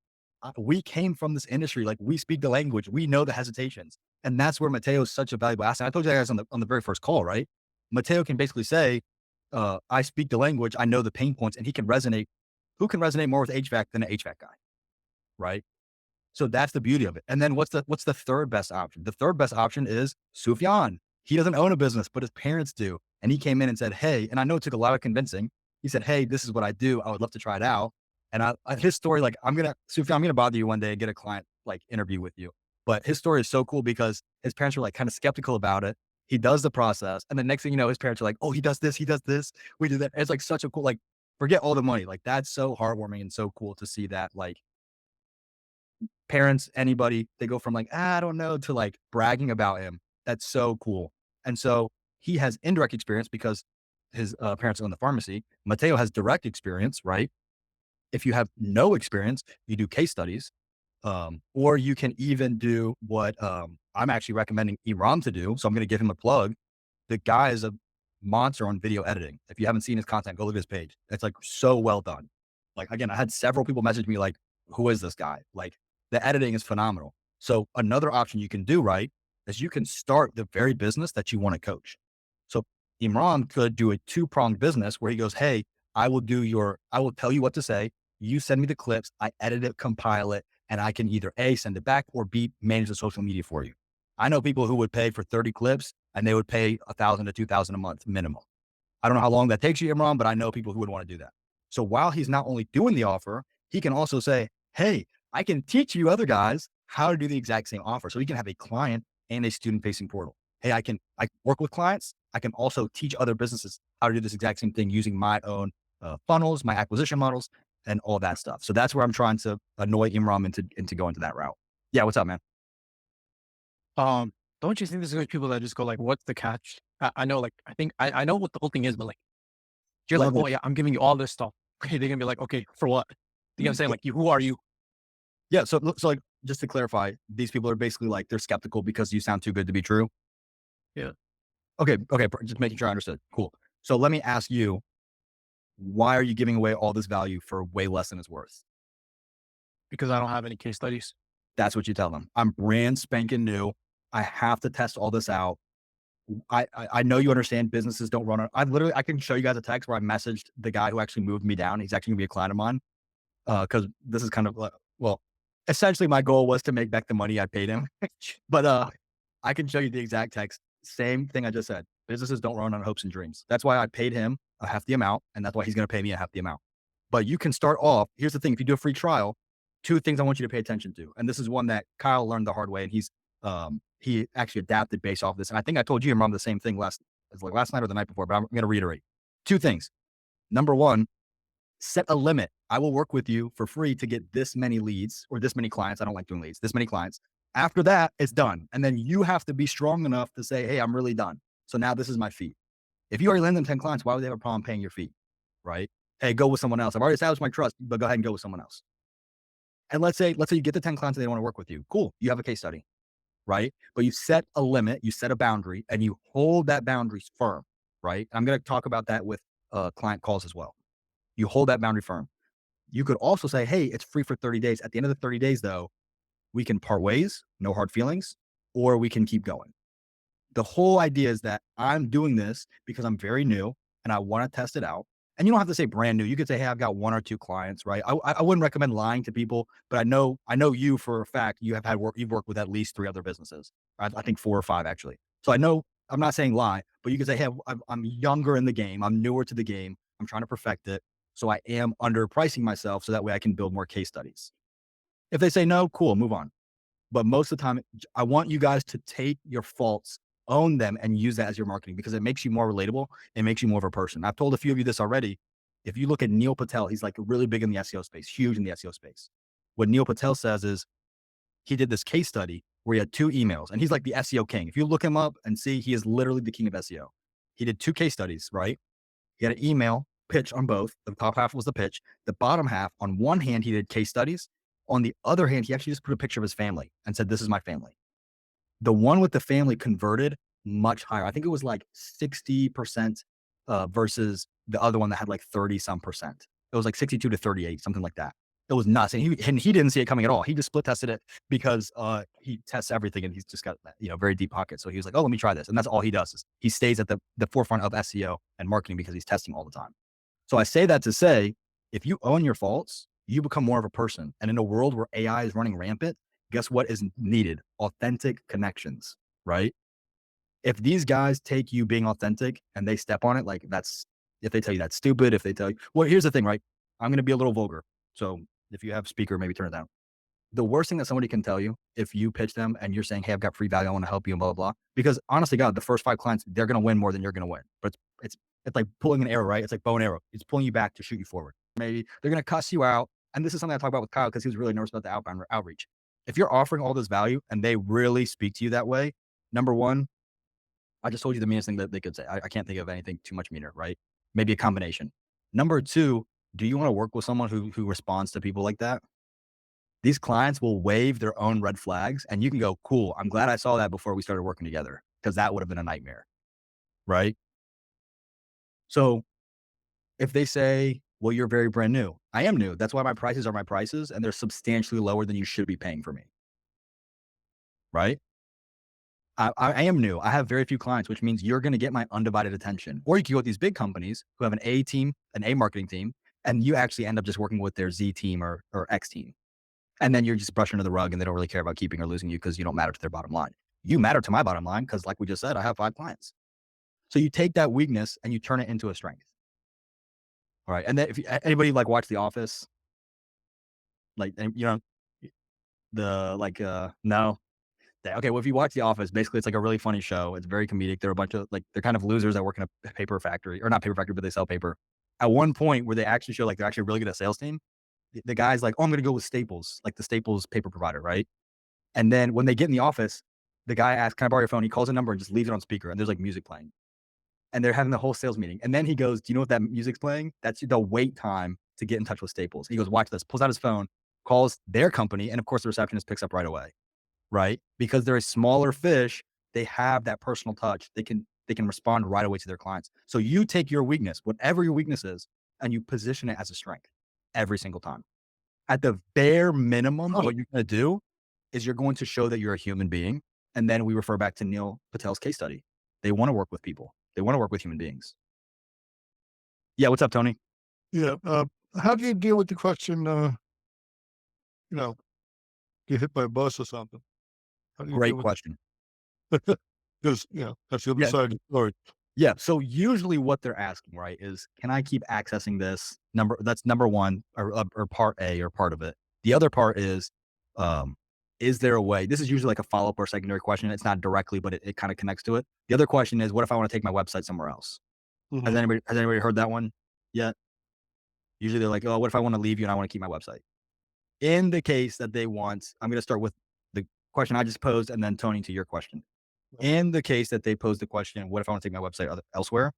we came from this industry. Like we speak the language. We know the hesitations. And that's where Mateo is such a valuable asset. I told you guys on the very first call, right? Mateo can basically say, I speak the language. I know the pain points, and he can resonate. Who can resonate more with HVAC than an HVAC guy? Right. So that's the beauty of it. And then what's the third best option? The third best option is Sufyan. He doesn't own a business, but his parents do. And he came in and said, hey, and I know it took a lot of convincing. He said, hey, this is what I do. I would love to try it out. And his story, like Sufyan, I'm going to bother you one day and get a client like interview with you. But his story is so cool because his parents were like kind of skeptical about it. He does the process. And the next thing you know, his parents are like, oh, he does this, we do that. It's like such a cool, like forget all the money. Like that's so heartwarming and so cool to see that like parents, anybody, they go from like, I don't know, to like bragging about him. That's so cool. And so he has indirect experience because his parents own the pharmacy. Mateo has direct experience, right? If you have no experience, you do case studies. Or you can even do what I'm actually recommending Imran to do. So I'm going to give him a plug. The guy is a monster on video editing. If you haven't seen his content, go look at his page. It's like so well done. Like, again, I had several people message me like, who is this guy? Like the editing is phenomenal. So another option you can do, right, is you can start the very business that you want to coach. So Imran could do a 2-pronged business where he goes, hey, I will tell you what to say. You send me the clips. I edit it, compile it, and I can either A, send it back, or B, manage the social media for you. I know people who would pay for 30 clips and they would pay $1,000 to $2,000 a month minimum. I don't know how long that takes you, Imran, but I know people who would want to do that. So while he's not only doing the offer, he can also say, hey, I can teach you other guys how to do the exact same offer. So he can have a client and a student facing portal. Hey, I work with clients. I can also teach other businesses how to do this exact same thing using my own funnels, my acquisition models, and all that stuff. So that's where I'm trying to annoy Imran into going to that route. Yeah. What's up, man? Don't you think there's going to be people that just go like, what's the catch? I know, like, I know what the whole thing is, but like, you're like, oh yeah, I'm giving you all this stuff. Okay. They're going to be like, okay, for what? You know what I'm saying? Like, who are you? Yeah. So like, just to clarify, these people are basically like, they're skeptical because you sound too good to be true. Yeah. Okay. Just making sure I understood. Cool. So let me ask you, why are you giving away all this value for way less than it's worth? Because I don't have any case studies. That's what you tell them. I'm brand spanking new. I have to test all this out. I know you understand businesses don't run on. I can show you guys a text where I messaged the guy who actually moved me down. He's actually gonna be a client of mine. Cause this is kind of well, essentially my goal was to make back the money I paid him. But I can show you the exact text. Same thing I just said. Businesses don't run on hopes and dreams. That's why I paid him a half the amount, and that's why he's going to pay me a half the amount. But you can start off. Here's the thing: if you do a free trial, 2 things I want you to pay attention to, and this is one that Kyle learned the hard way, and he actually adapted based off this. And I think I told you, Imran, the same thing last night or the night before, but I'm going to reiterate 2 things. Number 1, set a limit. I will work with you for free to get this many leads or this many clients. I don't like doing leads. This many clients. After that, it's done. And then you have to be strong enough to say, hey, I'm really done. So now this is my fee. If you already land them 10 clients, why would they have a problem paying your fee? Right? Hey, go with someone else. I've already established my trust, but go ahead and go with someone else. And let's say you get the 10 clients and they want to work with you. Cool. You have a case study, right? But you set a limit, you set a boundary, and you hold that boundary firm, right? I'm going to talk about that with client calls as well. You hold that boundary firm. You could also say, hey, it's free for 30 days. At the end of the 30 days, though, we can part ways, no hard feelings, or we can keep going. The whole idea is that I'm doing this because I'm very new and I want to test it out. And you don't have to say brand new. You could say, hey, I've got 1 or 2 clients, right? I wouldn't recommend lying to people, but I know you for a fact, you've worked with at least 3 other businesses. I think 4 or 5 actually. So I know, I'm not saying lie, but you could say, hey, I'm younger in the game. I'm newer to the game. I'm trying to perfect it. So I am underpricing myself so that way I can build more case studies. If they say no, cool, move on. But most of the time, I want you guys to take your faults, own them, and use that as your marketing because it makes you more relatable. It makes you more of a person. I've told a few of you this already. If you look at Neil Patel, he's like really big in the SEO space, huge in the SEO space. What Neil Patel says is he did this case study where he had 2 emails and he's like the SEO king. If you look him up and see, he is literally the king of SEO. He did 2 case studies, right? He had an email pitch on both. The top half was the pitch. The bottom half, on one hand, he did case studies. On the other hand, he actually just put a picture of his family and said, this is my family. The one with the family converted much higher. I think it was like 60% versus the other one that had like 30 some percent. It was like 62 to 38, something like that. It was nuts. And he didn't see it coming at all. He just split tested it because he tests everything and he's just got, very deep pockets. So he was like, oh, let me try this. And that's all he does is he stays at the forefront of SEO and marketing because he's testing all the time. So I say that to say, if you own your faults, you become more of a person. And in a world where AI is running rampant, guess what is needed? Authentic connections, right? If these guys take you being authentic and they step on it, like if they tell you that's stupid, if they tell you, well, here's the thing, right? I'm going to be a little vulgar. So if you have speaker, maybe turn it down. The worst thing that somebody can tell you if you pitch them and you're saying, hey, I've got free value, I want to help you and blah, blah, blah. Because honestly, God, the first 5 clients, they're going to win more than you're going to win. But it's like pulling an arrow, right? It's like bow and arrow. It's pulling you back to shoot you forward. Maybe they're going to cuss you out. And this is something I talk about with Kyle because he was really nervous about the outbound outreach. If you're offering all this value and they really speak to you that way, number 1, I just told you the meanest thing that they could say. I can't think of anything too much meaner, right? Maybe a combination. Number 2, do you want to work with someone who responds to people like that? These clients will wave their own red flags and you can go, cool, I'm glad I saw that before we started working together because that would have been a nightmare, right? So if they say, well, you're very brand new. I am new. That's why my prices are my prices and they're substantially lower than you should be paying for me, right? I am new. I have very few clients, which means you're going to get my undivided attention. Or you can go with these big companies who have an A team, an A marketing team, and you actually end up just working with their Z team or X team. And then you're just brushing under the rug and they don't really care about keeping or losing you because you don't matter to their bottom line. You matter to my bottom line because like we just said, I have 5 clients. So you take that weakness and you turn it into a strength. All right. And then if anybody like watch The Office, like, no. Okay, well, if you watch The Office, basically it's like a really funny show. It's very comedic. They're a bunch of they're kind of losers that work in a paper factory, or not paper factory, but they sell paper. At one point where they actually show like they're actually really good at sales team, the guy's like, oh, I'm going to go with Staples, like the Staples paper provider, right? And then when they get in the office, the guy asks, can I borrow your phone? He calls a number and just leaves it on speaker and there's like music playing. And they're having the whole sales meeting. And then he goes, do you know what that music's playing? That's the wait time to get in touch with Staples. He goes, watch this, pulls out his phone, calls their company. And of course the receptionist picks up right away. Right? Because they're a smaller fish, they have that personal touch. They can respond right away to their clients. So you take your weakness, whatever your weakness is, and you position it as a strength every single time. At the bare minimum, what you're going to do is you're going to show that you're a human being. And then we refer back to Neil Patel's case study. They want to work with people. They want to work with human beings. Yeah. What's up, Tony? Yeah. How do you deal with the question, get hit by a bus or something? Great question. Because, that's the other side of the story. Yeah. So usually what they're asking, right, is can I keep accessing this That's number one, or part A, or part of it. The other part is there a way? This is usually like a follow up or secondary question. It's not directly, but it kind of connects to it. The other question is, what if I want to take my website somewhere else? Mhm. Has anybody heard that one yet? Usually they're like, oh, what if I want to leave you and I want to keep my website? In the case that they want, I'm going to start with the question I just posed and then Tony to your question. In the case that they pose the question, what if I want to take my website elsewhere?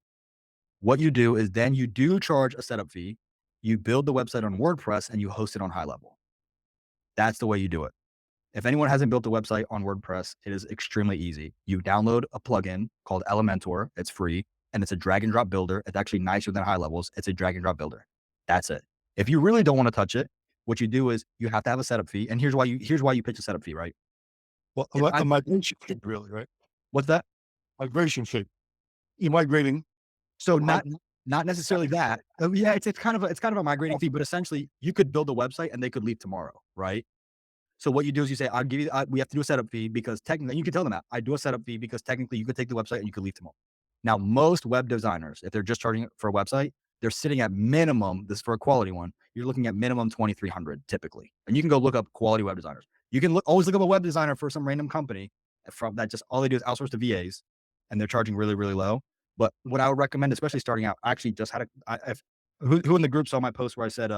What you do is then you do charge a setup fee. You build the website on WordPress and you host it on high level. That's the way you do it. If anyone hasn't built a website on WordPress, it is extremely easy. You download a plugin called Elementor. It's free and it's a drag and drop builder. It's actually nicer than high levels. It's a drag and drop builder. That's it. If you really don't want to touch it, what you do is you have to have a setup fee. And here's why you pitch a setup fee, right? Well, If a I- migration fee, really, right? What's that? Migration fee. You're migrating. So not necessarily that. Yeah, it's kind of a migrating fee, but essentially you could build a website and they could leave tomorrow, right? So what you do is you say, I'll give you, we have to do a setup fee because technically, you can tell them that I do a setup fee because technically you could take the website and you could leave tomorrow. Now, most web designers, if they're just charging for a website, they're sitting at minimum, this is for a quality one, you're looking at minimum 2,300 typically. And you can go look up quality web designers. You can always look up a web designer for some random company from that, just all they do is outsource to VAs and they're charging really, really low. But what I would recommend, especially starting out, I actually just had who in the group saw my post where I said,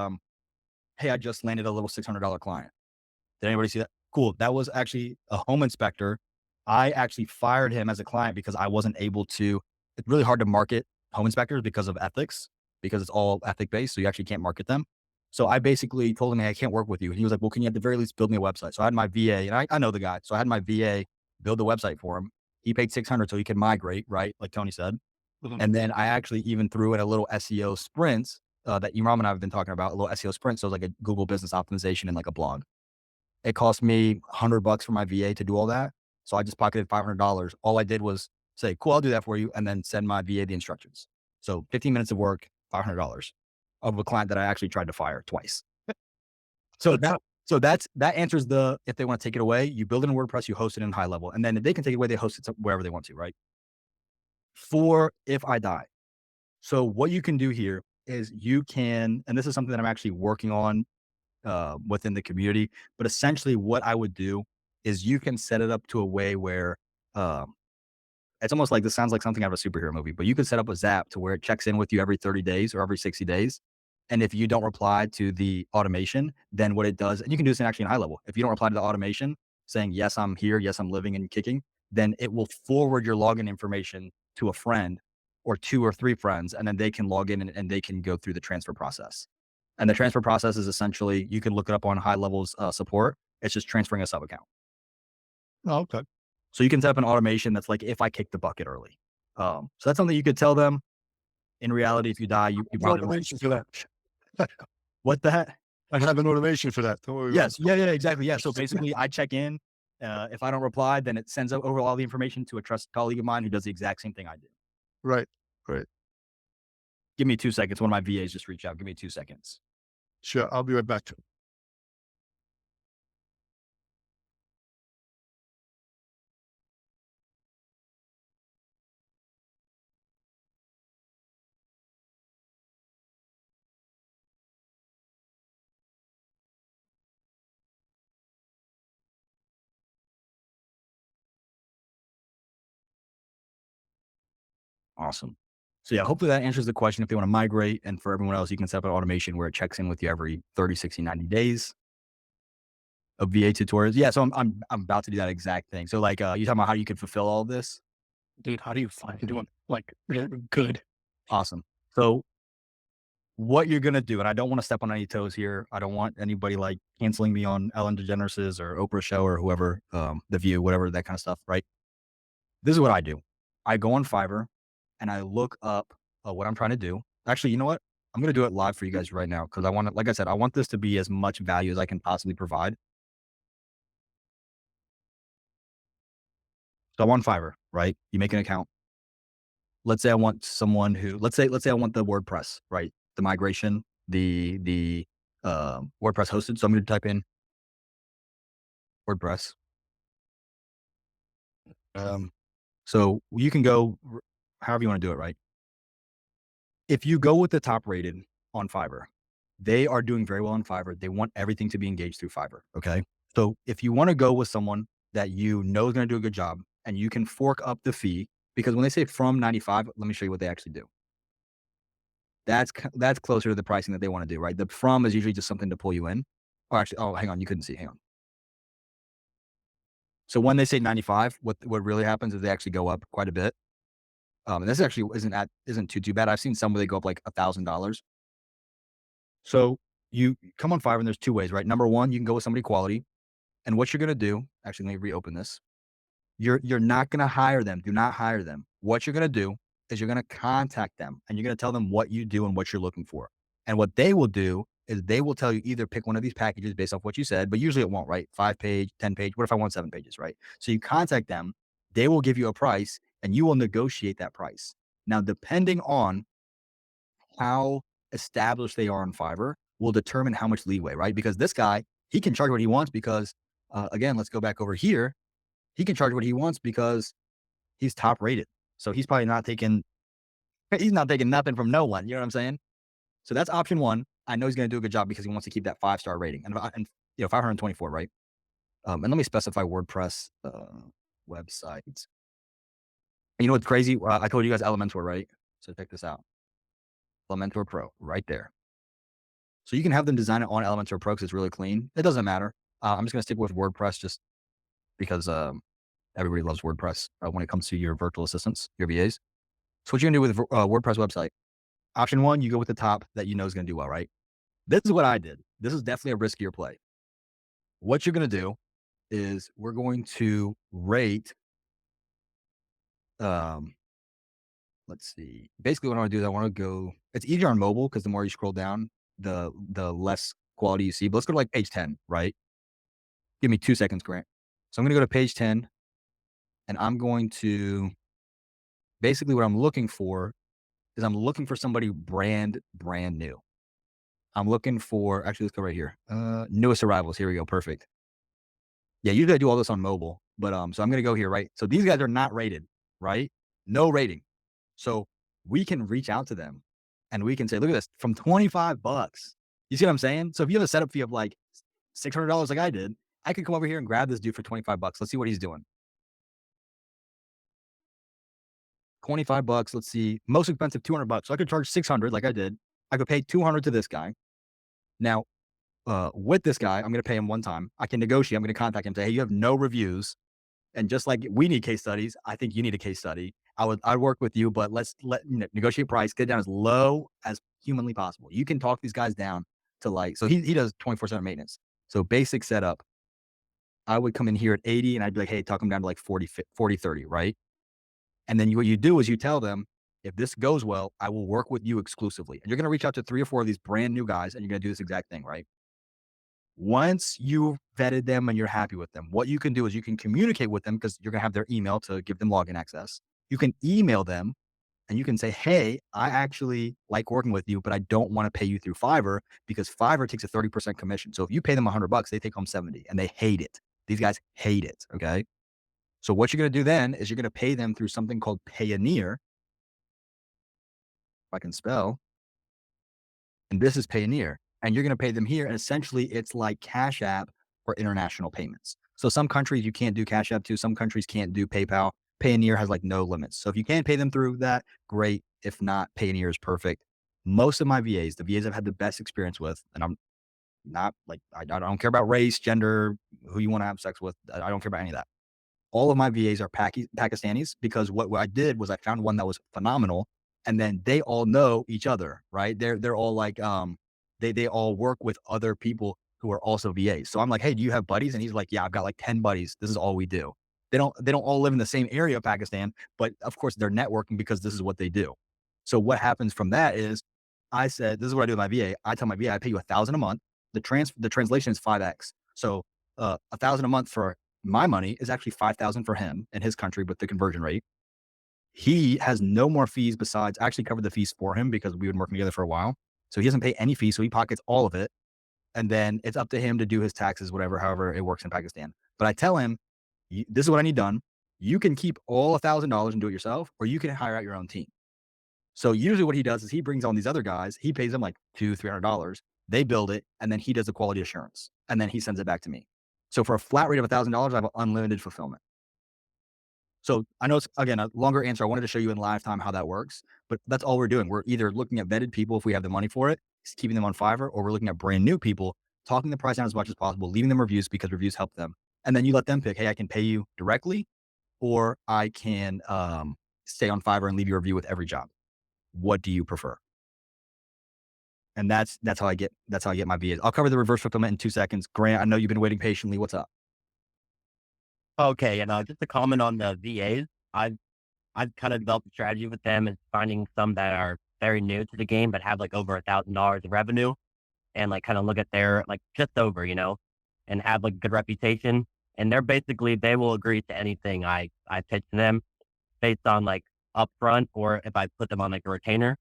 hey, I just landed a little $600 client. Did anybody see that? Cool. That was actually a home inspector. I actually fired him as a client because I wasn't able to. It's really hard to market home inspectors because of ethics, because it's all ethic based. So you actually can't market them. So I basically told him, hey, I can't work with you. And he was like, well, can you at the very least build me a website? So I had my VA, and I know the guy. So I had my VA build the website for him. He paid 600 so he could migrate, right? Like Tony said. Mhm. And then I actually even threw in a little SEO sprint that Imram and I have been talking about, a little SEO sprint. So it was like a Google business optimization and like a blog. It cost me $100 for my VA to do all that. So I just pocketed $500. All I did was say, cool, I'll do that for you. And then send my VA the instructions. So 15 minutes of work, $500 of a client that I actually tried to fire twice. So that answers if they want to take it away, you build it in WordPress, you host it in high level. And then if they can take it away, they host it wherever they want to, right? For if I die. So what you can do here is you can, and this is something that I'm actually working on within the community. But essentially what I would do is you can set it up to a way where it's almost like, this sounds like something out of a superhero movie, but you could set up a Zap to where it checks in with you every 30 days or every 60 days. And if you don't reply to the automation, then what it does, and you can do this actually in high level. If you don't reply to the automation saying, yes, I'm here, yes, I'm living and kicking, then it will forward your login information to a friend or 2 or 3 friends, and then they can log in and they can go through the transfer process. And the transfer process is essentially, you can look it up on high levels support. It's just transferring a sub account. Oh, okay. So you can set up an automation that's like, if I kick the bucket early. So that's something you could tell them. In reality, if you die, you probably won't. Automation for that. What the heck? I have an automation for that. Don't worry about Yes. Yeah, exactly. Yeah. So basically I check in. If I don't reply, then it sends over all the information to a trusted colleague of mine who does the exact same thing I do. it. Right. Right. Give me 2 seconds. One of my VAs just reached out. Give me 2 seconds. Sure. I'll be right back. Awesome. So yeah, hopefully that answers the question if they want to migrate. And for everyone else, you can set up an automation where it checks in with you every 30, 60, 90 days of VA tutorials. Yeah. So I'm about to do that exact thing. So like, you talking about how you can fulfill all of this? Dude, how do you find doing like good? Awesome. So what you're going to do, and I don't want to step on any toes here. I don't want anybody like canceling me on Ellen DeGeneres or Oprah show or whoever, The View, whatever, that kind of stuff. Right. This is what I do. I go on Fiverr and I look up what I'm trying to do. Actually, you know what? I'm going to do it live for you guys right now. Cause I want to, like I said, I want this to be as much value as I can possibly provide. So I'm on Fiverr, right? You make an account. Let's say I want someone who, let's say I want the WordPress, right? The migration, the WordPress hosted. So I'm going to type in WordPress. So you can go however you want to do it, right? If you go with the top rated, on Fiverr. They are doing very well on Fiverr. They want everything to be engaged through Fiverr. Okay. So if you want to go with someone that you know is going to do a good job and you can fork up the fee, because when they say from 95, let me show you what they actually do. That's closer to the pricing that they want to do, right? The from is usually just something to pull you in. Oh, actually, oh, hang on. You couldn't see. Hang on. So when they say 95, what really happens is they actually go up quite a bit. And this actually isn't too bad. I've seen some where they go up like $1,000. So you come on Fiverr and there's two ways, right? Number one, you can go with somebody quality. And what you're going to do, actually, let me reopen this. You're not going to hire them. Do not hire them. What you're going to do is you're going to contact them and you're going to tell them what you do and what you're looking for. And what they will do is they will tell you either pick one of these packages based off what you said, but usually it won't, right? 5-page, 10-page. What if I want 7 pages, right? So you contact them, they will give you a price and you will negotiate that price. Now, depending on how established they are on Fiverr will determine how much leeway, right? Because this guy, he can charge what he wants because, again, let's go back over here. He can charge what he wants because he's top rated. So he's probably he's not taking nothing from no one. You know what I'm saying? So that's option one. I know he's going to do a good job because he wants to keep that 5-star rating and 524, right? And let me specify WordPress websites. And you know what's crazy? I told you guys Elementor, right? So check this out. Elementor Pro right there. So you can have them design it on Elementor Pro because it's really clean. It doesn't matter. I'm just going to stick with WordPress just because everybody loves WordPress when it comes to your virtual assistants, your VAs. So what you're going to do with a WordPress website, option one, you go with the top that you know is going to do well, right? This is what I did. This is definitely a riskier play. What you're going to do is we're going to rate, let's see. Basically what I want to do is I want to go, it's easier on mobile because the more you scroll down, the less quality you see. But let's go to like page 10, right? Give me 2 seconds, Grant. So I'm going to go to page 10 and I'm going to, basically what I'm looking for is I'm looking for somebody brand new. I'm looking for, actually, let's go right here. Newest arrivals. Here we go. Perfect. Yeah, usually I do all this on mobile, but so I'm going to go here, right? So these guys are not rated, right? No rating. So we can reach out to them and we can say, look at this, from $25. You see what I'm saying? So if you have a setup fee of like $600 like I did, I could come over here and grab this dude for $25. Let's see what he's doing. $25. Let's see. Most expensive, $200. So I could charge 600 like I did. I could pay 200 to this guy. Now, with this guy, I'm going to pay him one time. I can negotiate. I'm going to contact him, say, hey, you have no reviews. And just like we need case studies, I think you need a case study. I'd work with you, but let's negotiate price, get it down as low as humanly possible. You can talk these guys down to like, so he does 24/7 maintenance. So basic setup, I would come in here at 80 and I'd be like, hey, talk them down to like 40, 30, right? And then what you do is you tell them, if this goes well, I will work with you exclusively. And you're going to reach out to 3 or 4 of these brand new guys and you're going to do this exact thing, right? Once you've vetted them and you're happy with them, what you can do is you can communicate with them because you're going to have their email to give them login access. You can email them and you can say, hey, I actually like working with you, but I don't want to pay you through Fiverr because Fiverr takes a 30% commission. So if you pay them $100, they take home 70 and they hate it. These guys hate it. Okay. So what you're going to do then is you're going to pay them through something called Payoneer. If I can spell, and this is Payoneer. And you're going to pay them here. And essentially it's like Cash App for international payments. So some countries you can't do Cash App to, some countries can't do PayPal. Payoneer has like no limits. So if you can pay them through that, great. If not, Payoneer is perfect. Most of my VAs, the VAs I've had the best experience with, and I'm not like, I don't care about race, gender, who you want to have sex with. I don't care about any of that. All of my VAs are Pakistanis because what I did was I found one that was phenomenal. And then they all know each other, right? They're all like, they all work with other people who are also VAs. So I'm like, hey, do you have buddies? And he's like, yeah, I've got like 10 buddies. This is all we do. They don't all live in the same area of Pakistan, but of course they're networking because this is what they do. So what happens from that is I said, this is what I do with my VA. I tell my VA, I pay you $1,000 a month. The translation is 5X. So $1,000 a month for my money is actually 5,000 for him in his country with the conversion rate. He has no more fees besides, I actually covered the fees for him because we've been working together for a while. So he doesn't pay any fees. So he pockets all of it. And then it's up to him to do his taxes, whatever, however it works in Pakistan. But I tell him, this is what I need done. You can keep all $1,000 and do it yourself, or you can hire out your own team. So usually what he does is he brings on these other guys. He pays them like $200-$300. They build it, and then he does the quality assurance, and then he sends it back to me. So for a flat rate of $1,000, I have unlimited fulfillment. So I know it's, again, a longer answer. I wanted to show you in live time how that works, but that's all we're doing. We're either looking at vetted people if we have the money for it, keeping them on Fiverr, or we're looking at brand new people, talking the price down as much as possible, leaving them reviews because reviews help them. And then you let them pick, hey, I can pay you directly, or I can stay on Fiverr and leave you a review with every job. What do you prefer? And that's how I get my VAs. I'll cover the reverse fulfillment in 2 seconds. Grant, I know you've been waiting patiently. What's up? Okay, and just to comment on the VAs, I've kind of developed a strategy with them and finding some that are very new to the game but have like over $1,000 of revenue, and like kind of look at their like just over, and have like good reputation. And they will agree to anything I pitch to them based on like upfront, or if I put them on like a retainer.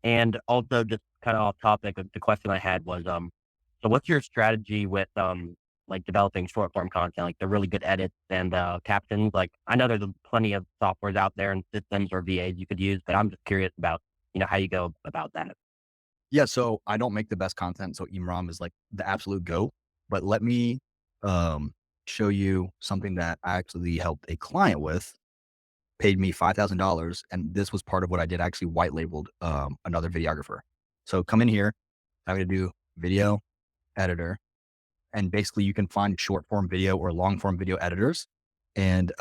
And also just kind of off topic, the question I had was, so what's your strategy with, like developing short form content, like the really good edits and, captions? Like I know there's plenty of softwares out there and systems or VAs you could use, but I'm just curious about, how you go about that. Yeah, so I don't make the best content, so Imram is like the absolute GOAT. But let me show you something that I actually helped a client with, paid me $5,000, and this was part of what I did. I actually white labeled another videographer. So come in here, I'm going to do video editor, and basically you can find short form video or long form video editors. And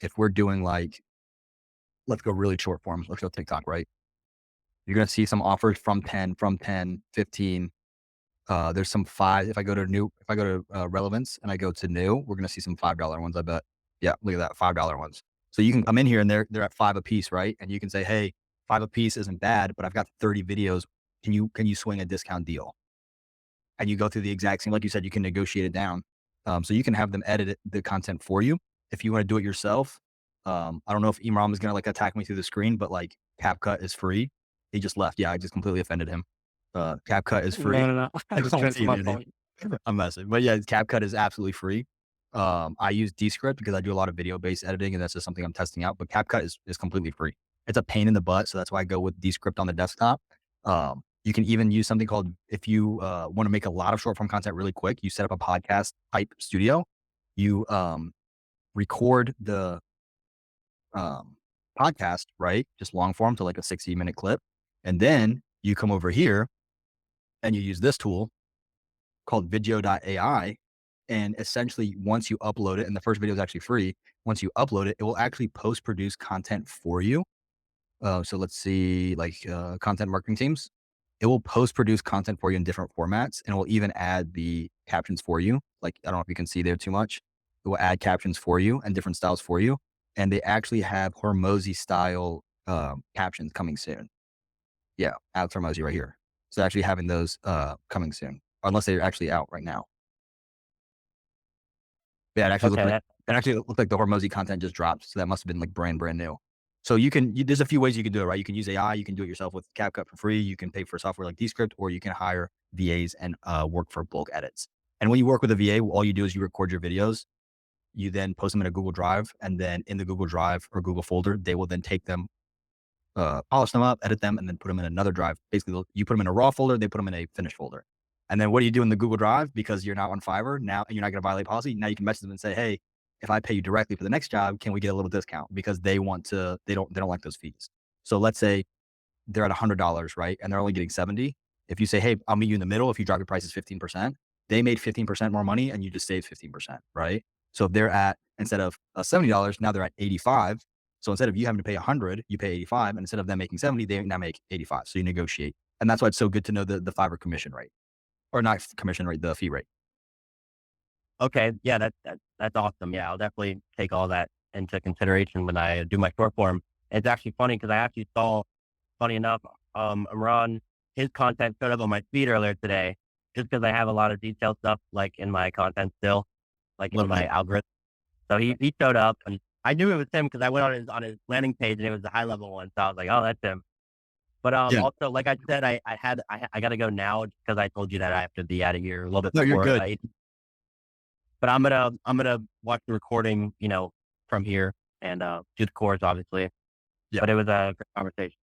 if we're doing like, let's go really short form, let's go TikTok, right? You're going to see some offers from 10, 15. There's some 5. If I go to relevance and I go to new, we're going to see some $5 ones. I bet. Yeah. Look at that, $5 ones. So you can come in here and they're at 5 a piece, right? And you can say, hey, 5 a piece isn't bad, but I've got 30 videos. Can you swing a discount deal? And you go through the exact same, like you said, you can negotiate it down. So you can have them edit the content for you. If you want to do it yourself, I don't know if Imram is going to like attack me through the screen, but like CapCut is free. He just left. Yeah, I just completely offended him. CapCut is free. No. I just don't trying to see my see phone. I'm messing. But yeah, CapCut is absolutely free. I use Descript because I do a lot of video-based editing, and that's just something I'm testing out. But CapCut is completely free. It's a pain in the butt, so that's why I go with Descript on the desktop. You can even use something called, if you want to make a lot of short form content really quick, you set up a podcast type studio. You record the podcast, right? Just long form to like a 60-minute clip. And then you come over here and you use this tool called video.ai. And essentially, once you upload it, and the first video is actually free, once you upload it, it will actually post-produce content for you. So let's see, like content marketing teams. It will post-produce content for you in different formats, and it will even add the captions for you. Like, I don't know if you can see there too much. It will add captions for you and different styles for you. And they actually have Hormozy style captions coming soon. Yeah, Alex Hormozy right here. So actually having those coming soon, unless they're actually out right now. Yeah, Okay, it actually looked like the Hormozy content just dropped. So that must have been like brand new. So there's a few ways you can do it, right? You can use AI, you can do it yourself with CapCut for free. You can pay for software like Descript, or you can hire VAs and work for bulk edits. And when you work with a VA, all you do is you record your videos. You then post them in a Google Drive, and then in the Google Drive or Google folder, they will then take them, polish them up, edit them, and then put them in another drive. Basically, you put them in a raw folder, they put them in a finished folder. And then what do you do in the Google Drive? Because you're not on Fiverr now, and you're not going to violate policy. Now you can message them and say, hey, if I pay you directly for the next job, can we get a little discount? Because they don't like those fees. So let's say they're at $100, right? And they're only getting 70. If you say, hey, I'll meet you in the middle. If you drop your prices 15%, they made 15% more money and you just saved 15%, right? So if they're at, instead of $70, now they're at 85. So instead of you having to pay 100, you pay 85. And instead of them making 70, they now make 85. So you negotiate. And that's why it's so good to know the Fiverr commission rate, or not commission rate, the fee rate. Okay, yeah, that's awesome. Yeah, I'll definitely take all that into consideration when I do my short form. It's actually funny because I actually saw, funny enough, Imran, his content showed up on my feed earlier today, just because I have a lot of detailed stuff like in my content still, like in my algorithm. So he showed up, and I knew it was him because I went on his landing page and it was the high level one. So I was like, oh, that's him. But Yeah. also, like I said, I got to go now because I told you that I have to be out of here a little bit No, you're before. good. But I'm gonna watch the recording, from here and do the course, obviously. Yeah. But it was a great conversation.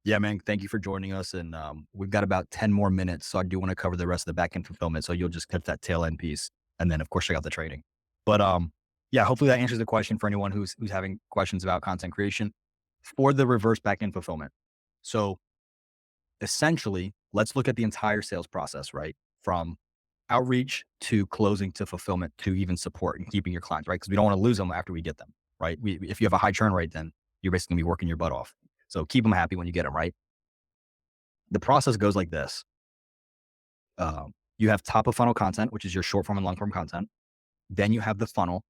Yeah, man. Thank you for joining us. And we've got about 10 more minutes. So I do want to cover the rest of the back end fulfillment. So you'll just catch that tail end piece. And then of course check out the trading. But yeah, hopefully that answers the question for anyone who's having questions about content creation for the reverse back end fulfillment. So essentially, let's look at the entire sales process, right? From outreach to closing to fulfillment to even support and keeping your clients, right? Because we don't want to lose them after we get them, right? If you have a high churn rate, then you're basically gonna be working your butt off. So keep them happy when you get them, right? The process goes like this. You have top of funnel content, which is your short form and long form content. Then you have the funnel.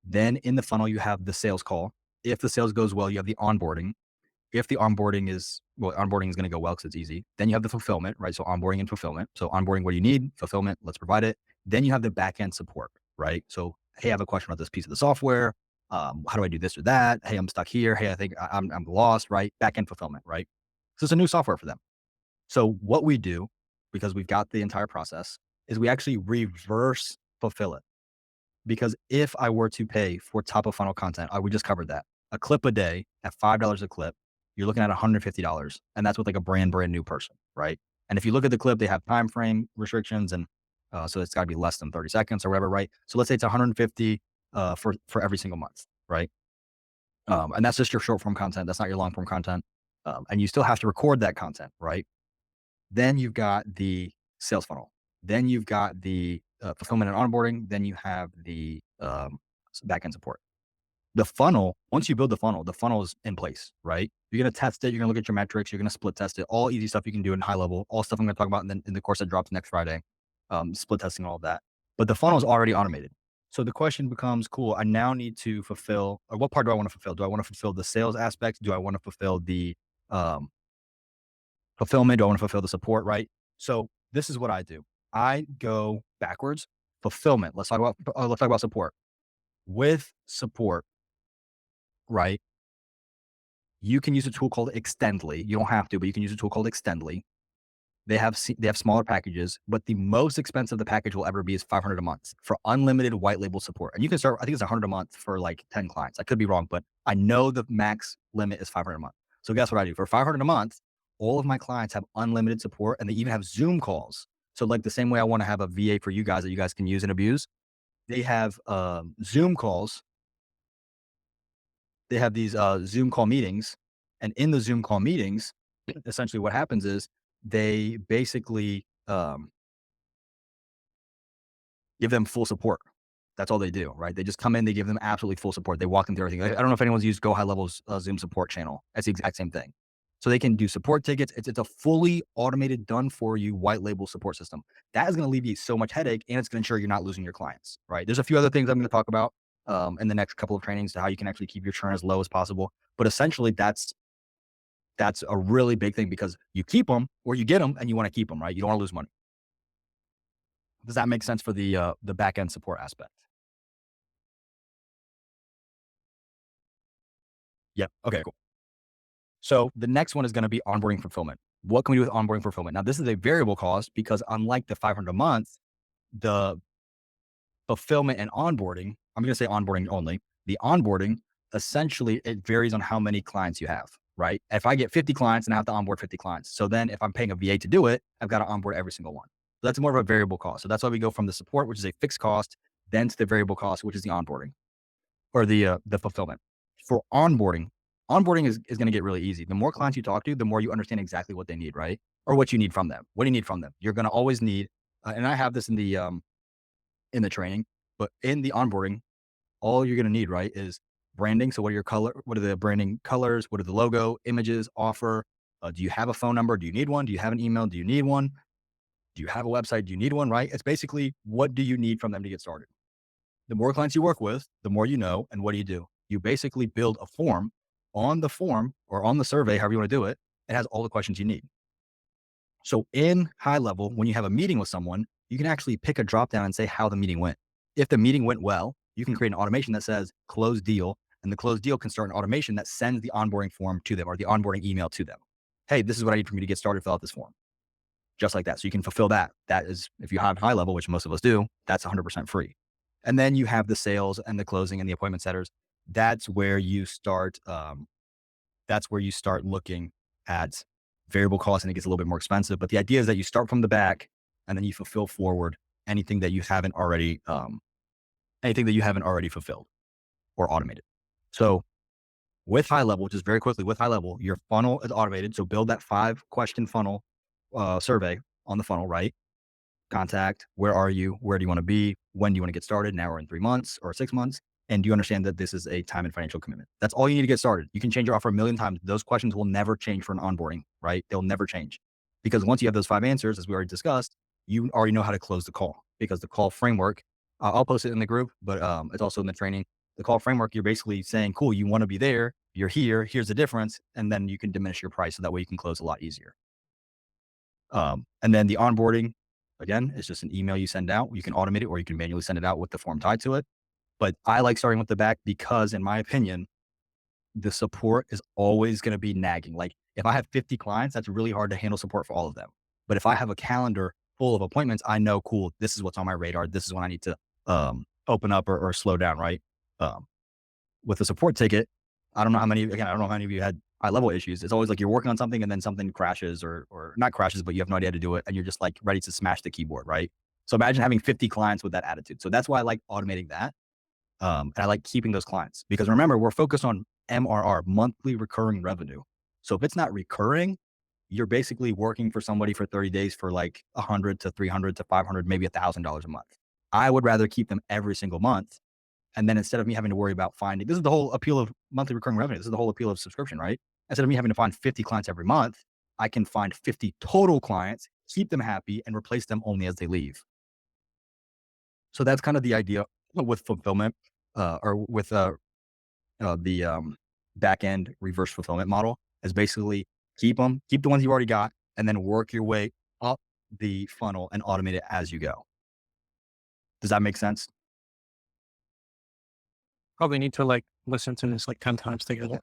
Then in the funnel, you have the sales call. If the sales goes well, you have the onboarding. If the onboarding is, well, onboarding is going to go well because it's easy. Then you have the fulfillment, right? So onboarding and fulfillment. So onboarding, what do you need? Fulfillment, let's provide it. Then you have the back end support, right? So, hey, I have a question about this piece of the software. How do I do this or that? Hey, I'm stuck here. Hey, I think I'm lost, right? Back end fulfillment, right? So it's a new software for them. So what we do, because we've got the entire process, is we actually reverse fulfill it. Because if I were to pay for top of funnel content, we just covered that. A clip a day at $5 a clip, you're looking at $150. And that's with like a brand new person, right? And if you look at the clip, they have time frame restrictions. And so it's got to be less than 30 seconds or whatever, right? So let's say it's 150 for every single month, right? And that's just your short form content. That's not your long form content. And you still have to record that content, right? Then you've got the sales funnel. Then you've got the fulfillment and onboarding. Then you have the backend support. The funnel, once you build the funnel is in place, right? You're going to test it. You're going to look at your metrics. You're going to split test it. All easy stuff you can do in high level. All stuff I'm going to talk about in the course that drops next Friday. Split testing, all of that. But the funnel is already automated. So the question becomes, cool, I now need to fulfill, or what part do I want to fulfill? Do I want to fulfill the sales aspects? Do I want to fulfill the fulfillment? Do I want to fulfill the support, right? So this is what I do. I go backwards. Fulfillment. Let's talk about support. With support, right? You can use a tool called Extendly. You don't have to, but you can use a tool called Extendly. They have smaller packages, but the most expensive the package will ever be is $500 a month for unlimited white label support. And you can start, I think it's $100 a month for like 10 clients. I could be wrong, but I know the max limit is $500 a month. So guess what I do? For $500 a month, all of my clients have unlimited support and they even have Zoom calls. So like the same way I want to have a VA for you guys that you guys can use and abuse, they have Zoom calls. They have these Zoom call meetings. And in the Zoom call meetings, essentially what happens is they basically give them full support. That's all they do, right? They just come in, they give them absolutely full support. They walk them through everything. I don't know if anyone's used Go High Level's Zoom support channel. That's the exact same thing. So they can do support tickets. It's a fully automated, done for you white label support system. That is going to alleviate so much headache and it's going to ensure you're not losing your clients, right? There's a few other things I'm going to talk about in the next couple of trainings to how you can actually keep your churn as low as possible. But essentially that's a really big thing because you keep them or you get them and you want to keep them, right? You don't want to lose money. Does that make sense for the back end support aspect? Yep. Okay, cool. So the next one is going to be onboarding fulfillment. What can we do with onboarding fulfillment? Now, this is a variable cost because unlike the $500 a month, the fulfillment and onboarding, I'm going to say onboarding only. The onboarding, essentially, it varies on how many clients you have, right? If I get 50 clients and I have to onboard 50 clients. So then if I'm paying a VA to do it, I've got to onboard every single one. So that's more of a variable cost. So that's why we go from the support, which is a fixed cost, then to the variable cost, which is the onboarding or the fulfillment. For onboarding is going to get really easy. The more clients you talk to, the more you understand exactly what they need, right? Or what you need from them. What do you need from them? You're going to always need, and I have this in the training, but in the onboarding, all you're going to need, right, is branding. So what are the branding colors? What are the logo, images, offer? Do you have a phone number? Do you need one? Do you have an email? Do you need one? Do you have a website? Do you need one, right? It's basically, what do you need from them to get started? The more clients you work with, the more you know. And what do? You basically build a form. On the form or on the survey, however you want to do it, it has all the questions you need. So in high level, when you have a meeting with someone, you can actually pick a drop down and say how the meeting went. If the meeting went well, you can create an automation that says close deal, and the closed deal can start an automation that sends the onboarding form to them or the onboarding email to them. Hey, this is what I need from you to get started, fill out this form. Just like that. So you can fulfill that. That is, if you have high level, which most of us do, that's 100% free. And then you have the sales and the closing and the appointment setters. That's where you start looking at variable cost, and it gets a little bit more expensive. But the idea is that you start from the back and then you fulfill forward anything that you haven't already fulfilled or automated. So with high level, just very quickly with high level, your funnel is automated. So build that 5-question funnel survey on the funnel, right? Contact, where are you? Where do you want to be? When do you want to get started? Now or in 3 months or 6 months? And do you understand that this is a time and financial commitment? That's all you need to get started. You can change your offer a million times. Those questions will never change for an onboarding, right? They'll never change. Because once you have those 5 answers, as we already discussed, you already know how to close the call, because the call framework, I'll post it in the group, but it's also in the training. The call framework, you're basically saying, cool, you want to be there, you're here, here's the difference. And then you can diminish your price so that way you can close a lot easier. And then the onboarding, again, it's just an email you send out. You can automate it or you can manually send it out with the form tied to it. But I like starting with the back because, in my opinion, the support is always going to be nagging. Like if I have 50 clients, that's really hard to handle support for all of them. But if I have a calendar full of appointments, I know, cool, this is what's on my radar. This is when I need to open up or slow down, right? With a support ticket, I don't know how many of you had high level issues. It's always like you're working on something and then something crashes or not crashes, but you have no idea how to do it. And you're just like ready to smash the keyboard, right? So imagine having 50 clients with that attitude. So that's why I like automating that. And I like keeping those clients, because remember, we're focused on MRR, monthly recurring revenue. So if it's not recurring, you're basically working for somebody for 30 days for like $100 to $300 to $500, maybe $1,000 a month. I would rather keep them every single month. And then instead of me having to worry about finding, this is the whole appeal of monthly recurring revenue. This is the whole appeal of subscription, right? Instead of me having to find 50 clients every month, I can find 50 total clients, keep them happy, and replace them only as they leave. So that's kind of the idea with fulfillment, or with the backend reverse fulfillment model, is basically keep the ones you already got, and then work your way up the funnel and automate it as you go. Does that make sense? Probably need to like listen to this like 10 times together.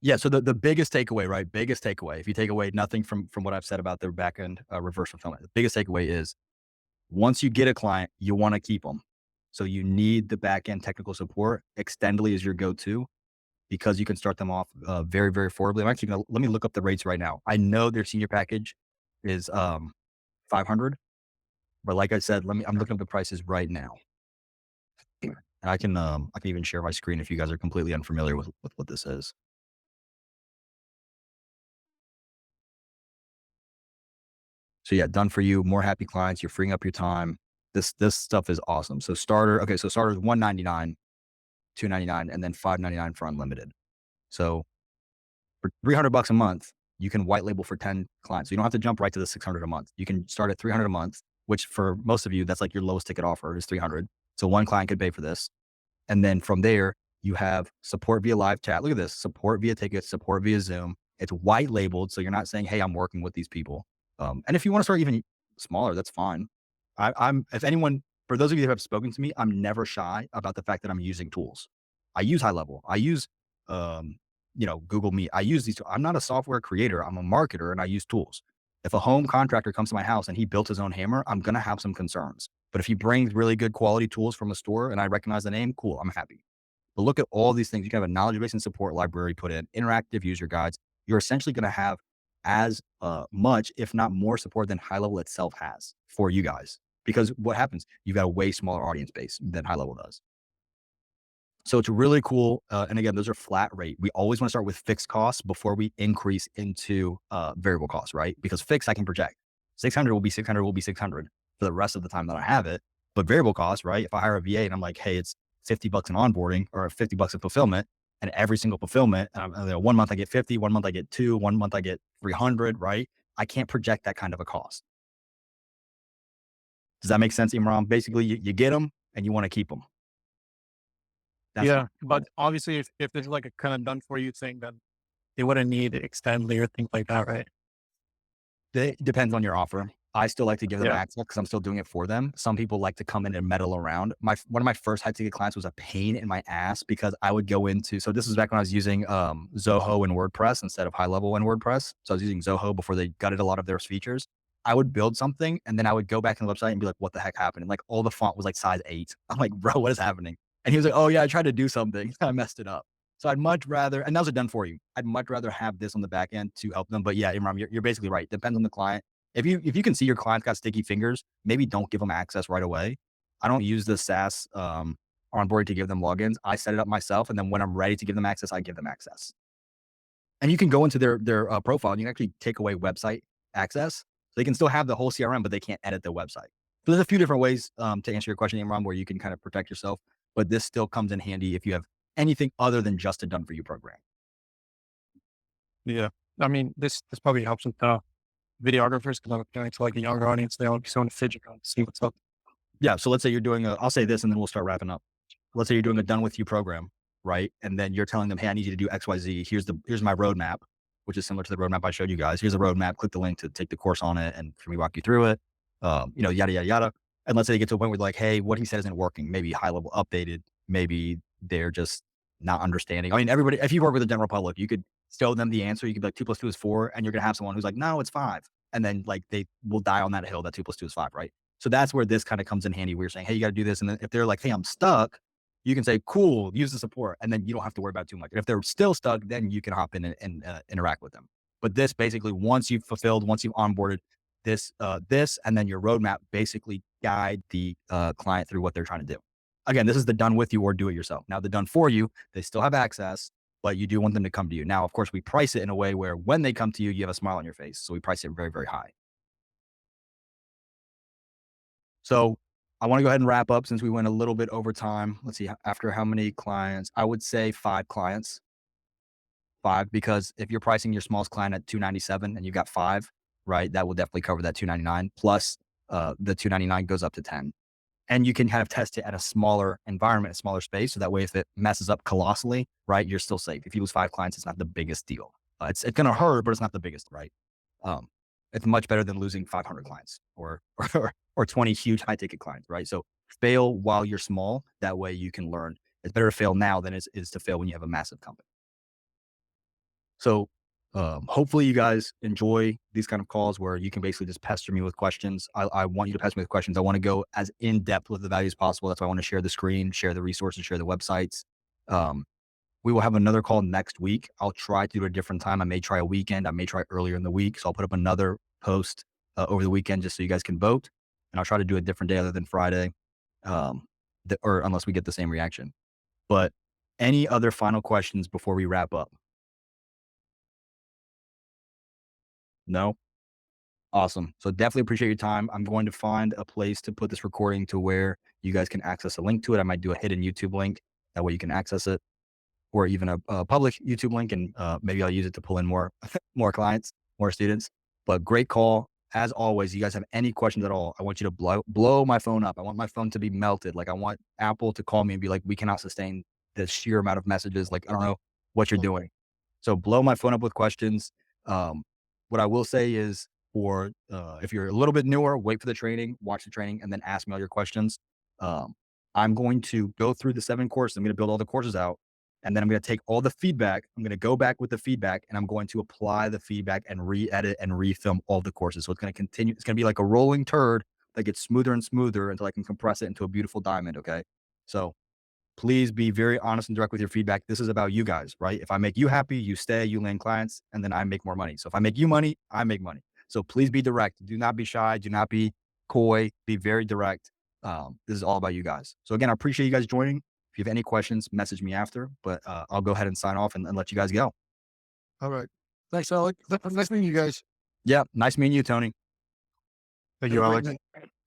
Yeah. So the biggest takeaway, right? Biggest takeaway, if you take away nothing from what I've said about the backend reverse fulfillment, the biggest takeaway is, once you get a client, you want to keep them. So you need the backend technical support. Extendly is your go-to, because you can start them off very, very affordably. I'm actually let me look up the rates right now. I know their senior package is $500, but like I said, I'm looking up the prices right now. And I can even share my screen if you guys are completely unfamiliar with what this is. So yeah, done for you, more happy clients. You're freeing up your time. This stuff is awesome. So starter is $199, $299, and then $599 for unlimited. So for $300 a month, you can white label for 10 clients. So you don't have to jump right to the $600 a month. You can start at $300 a month, which for most of you, that's like your lowest ticket offer is $300. So one client could pay for this. And then from there, you have support via live chat. Look at this: support via tickets, support via Zoom. It's white labeled. So you're not saying, hey, I'm working with these people. And if you want to start even smaller, that's fine. If anyone, for those of you that have spoken to me, I'm never shy about the fact that I'm using tools. I use high level. I use, Google Meet. I use these. I'm not a software creator. I'm a marketer, and I use tools. If a home contractor comes to my house and he built his own hammer, I'm going to have some concerns. But if he brings really good quality tools from a store and I recognize the name, cool, I'm happy. But look at all these things. You can have a knowledge base and support library put in, interactive user guides. You're essentially going to have as much, if not more support than high level itself has for you guys. Because what happens? You've got a way smaller audience base than high level does. So it's really cool. And again, those are flat rate. We always want to start with fixed costs before we increase into variable costs, right? Because fixed, I can project 600 will be 600 will be 600 for the rest of the time that I have it. But variable costs, right? If I hire a VA and I'm like, hey, it's $50 in onboarding or $50 in fulfillment, and every single fulfillment, 1 month I get 50, 1 month I get 2, 1 month I get 300, right? I can't project that kind of a cost. Does that make sense, Imran? Basically, you get them and you want to keep them. Yeah, but obviously if this is like a kind of done for you thing, then they wouldn't need extendly or things like that, right? It depends on your offer. I still like to give them Yeah. access because I'm still doing it for them. Some people like to come in and meddle around. One of my first high ticket clients was a pain in my ass because I would go into, so this was back when I was using Zoho and WordPress instead of high level and WordPress. So I was using Zoho before they gutted a lot of their features. I would build something and then I would go back in the website and be like, what the heck happened? And like all the font was like size 8. I'm like, bro, what is happening? And he was like, oh yeah, I tried to do something. I messed it up. So I'd much rather, and those are done for you. I'd much rather have this on the back end to help them. But yeah, Imran, you're basically right. Depends on the client. If you can see your client's got sticky fingers, maybe don't give them access right away. I don't use the SaaS onboarding to give them logins. I set it up myself, and then when I'm ready to give them access, I give them access. And you can go into their profile and you can actually take away website access. So they can still have the whole CRM, but they can't edit their website. So there's a few different ways to answer your question, Imran, where you can kind of protect yourself. But this still comes in handy if you have anything other than just a done for you program. Yeah. I mean, this probably helps with the videographers because I'm appealing to like the younger audience. They don't be so in fidget around to see what's up. Yeah. So let's say you're doing I'll say this and then we'll start wrapping up. Let's say you're doing a done with you program, right? And then you're telling them, hey, I need you to do XYZ. Here's my roadmap, which is similar to the roadmap I showed you guys. Here's a roadmap. Click the link to take the course on it, and can we walk you through it? Yada yada yada. And let's say they get to a point where they're like, hey, what he said isn't working. Maybe high level updated. Maybe they're just not understanding. I mean, everybody, if you work with the general public, you could show them the answer. You could be like 2 + 2 is 4, and you're gonna have someone who's like, no, it's 5. And then like they will die on that hill that 2 + 2 is 5, right? So that's where this kind of comes in handy. We're saying, hey, you got to do this. And then if they're like, hey, I'm stuck, you can say, cool, use the support. And then you don't have to worry about it too much. And if they're still stuck, then you can hop in and interact with them. But this basically, once you've onboarded this, and then your roadmap basically guide the client through what they're trying to do. Again, this is the done with you or do it yourself. Now the done for you, they still have access, but you do want them to come to you. Now, of course, we price it in a way where when they come to you, you have a smile on your face. So we price it very, very high. So I want to go ahead and wrap up since we went a little bit over time. Let's see, after how many clients? I would say 5 clients. 5, because if you're pricing your smallest client at $297 and you've got 5, right, that will definitely cover that $299 plus the $299 goes up to 10. And you can kind of test it at a smaller environment, a smaller space. So that way, if it messes up colossally, right, you're still safe. If you lose 5 clients, it's not the biggest deal. It's going to hurt, but it's not the biggest, right? It's much better than losing 500 clients or 20 huge high ticket clients, right? So fail while you're small. That way you can learn. It's better to fail now than it is to fail when you have a massive company. So hopefully you guys enjoy these kind of calls where you can basically just pester me with questions. I want you to pester me with questions. I want to go as in depth with the value as possible. That's why I want to share the screen, share the resources, share the websites. We will have another call next week. I'll try to do it a different time. I may try a weekend. I may try earlier in the week. So I'll put up another post over the weekend just so you guys can vote. And I'll try to do a different day other than Friday, or unless we get the same reaction. But any other final questions before we wrap up? No? Awesome. So definitely appreciate your time. I'm going to find a place to put this recording to where you guys can access a link to it. I might do a hidden YouTube link. That way you can access it, or even a public YouTube link. And maybe I'll use it to pull in more, more clients, more students. But great call. As always, you guys have any questions at all, I want you to blow my phone up. I want my phone to be melted. Like I want Apple to call me and be like, we cannot sustain the sheer amount of messages. Like, I don't know what you're doing. So blow my phone up with questions. What I will say is, or if you're a little bit newer, wait for the training, watch the training, and then ask me all your questions. I'm going to go through the 7 courses. I'm going to build all the courses out. And then I'm going to take all the feedback. I'm going to go back with the feedback and I'm going to apply the feedback and re-edit and refilm all the courses. So it's going to continue. It's going to be like a rolling turd that gets smoother and smoother until I can compress it into a beautiful diamond. Okay. So please be very honest and direct with your feedback. This is about you guys, right? If I make you happy, you stay, you land clients, and then I make more money. So if I make you money, I make money. So please be direct. Do not be shy. Do not be coy. Be very direct. This is all about you guys. So again, I appreciate you guys joining. If you have any questions, message me after, but I'll go ahead and sign off and let you guys go. All right. Thanks, Alec. Nice meeting you guys. Yeah. Nice meeting you, Tony. Thank you, Alex.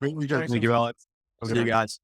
Great weekend. Thank you, Alex. See you guys.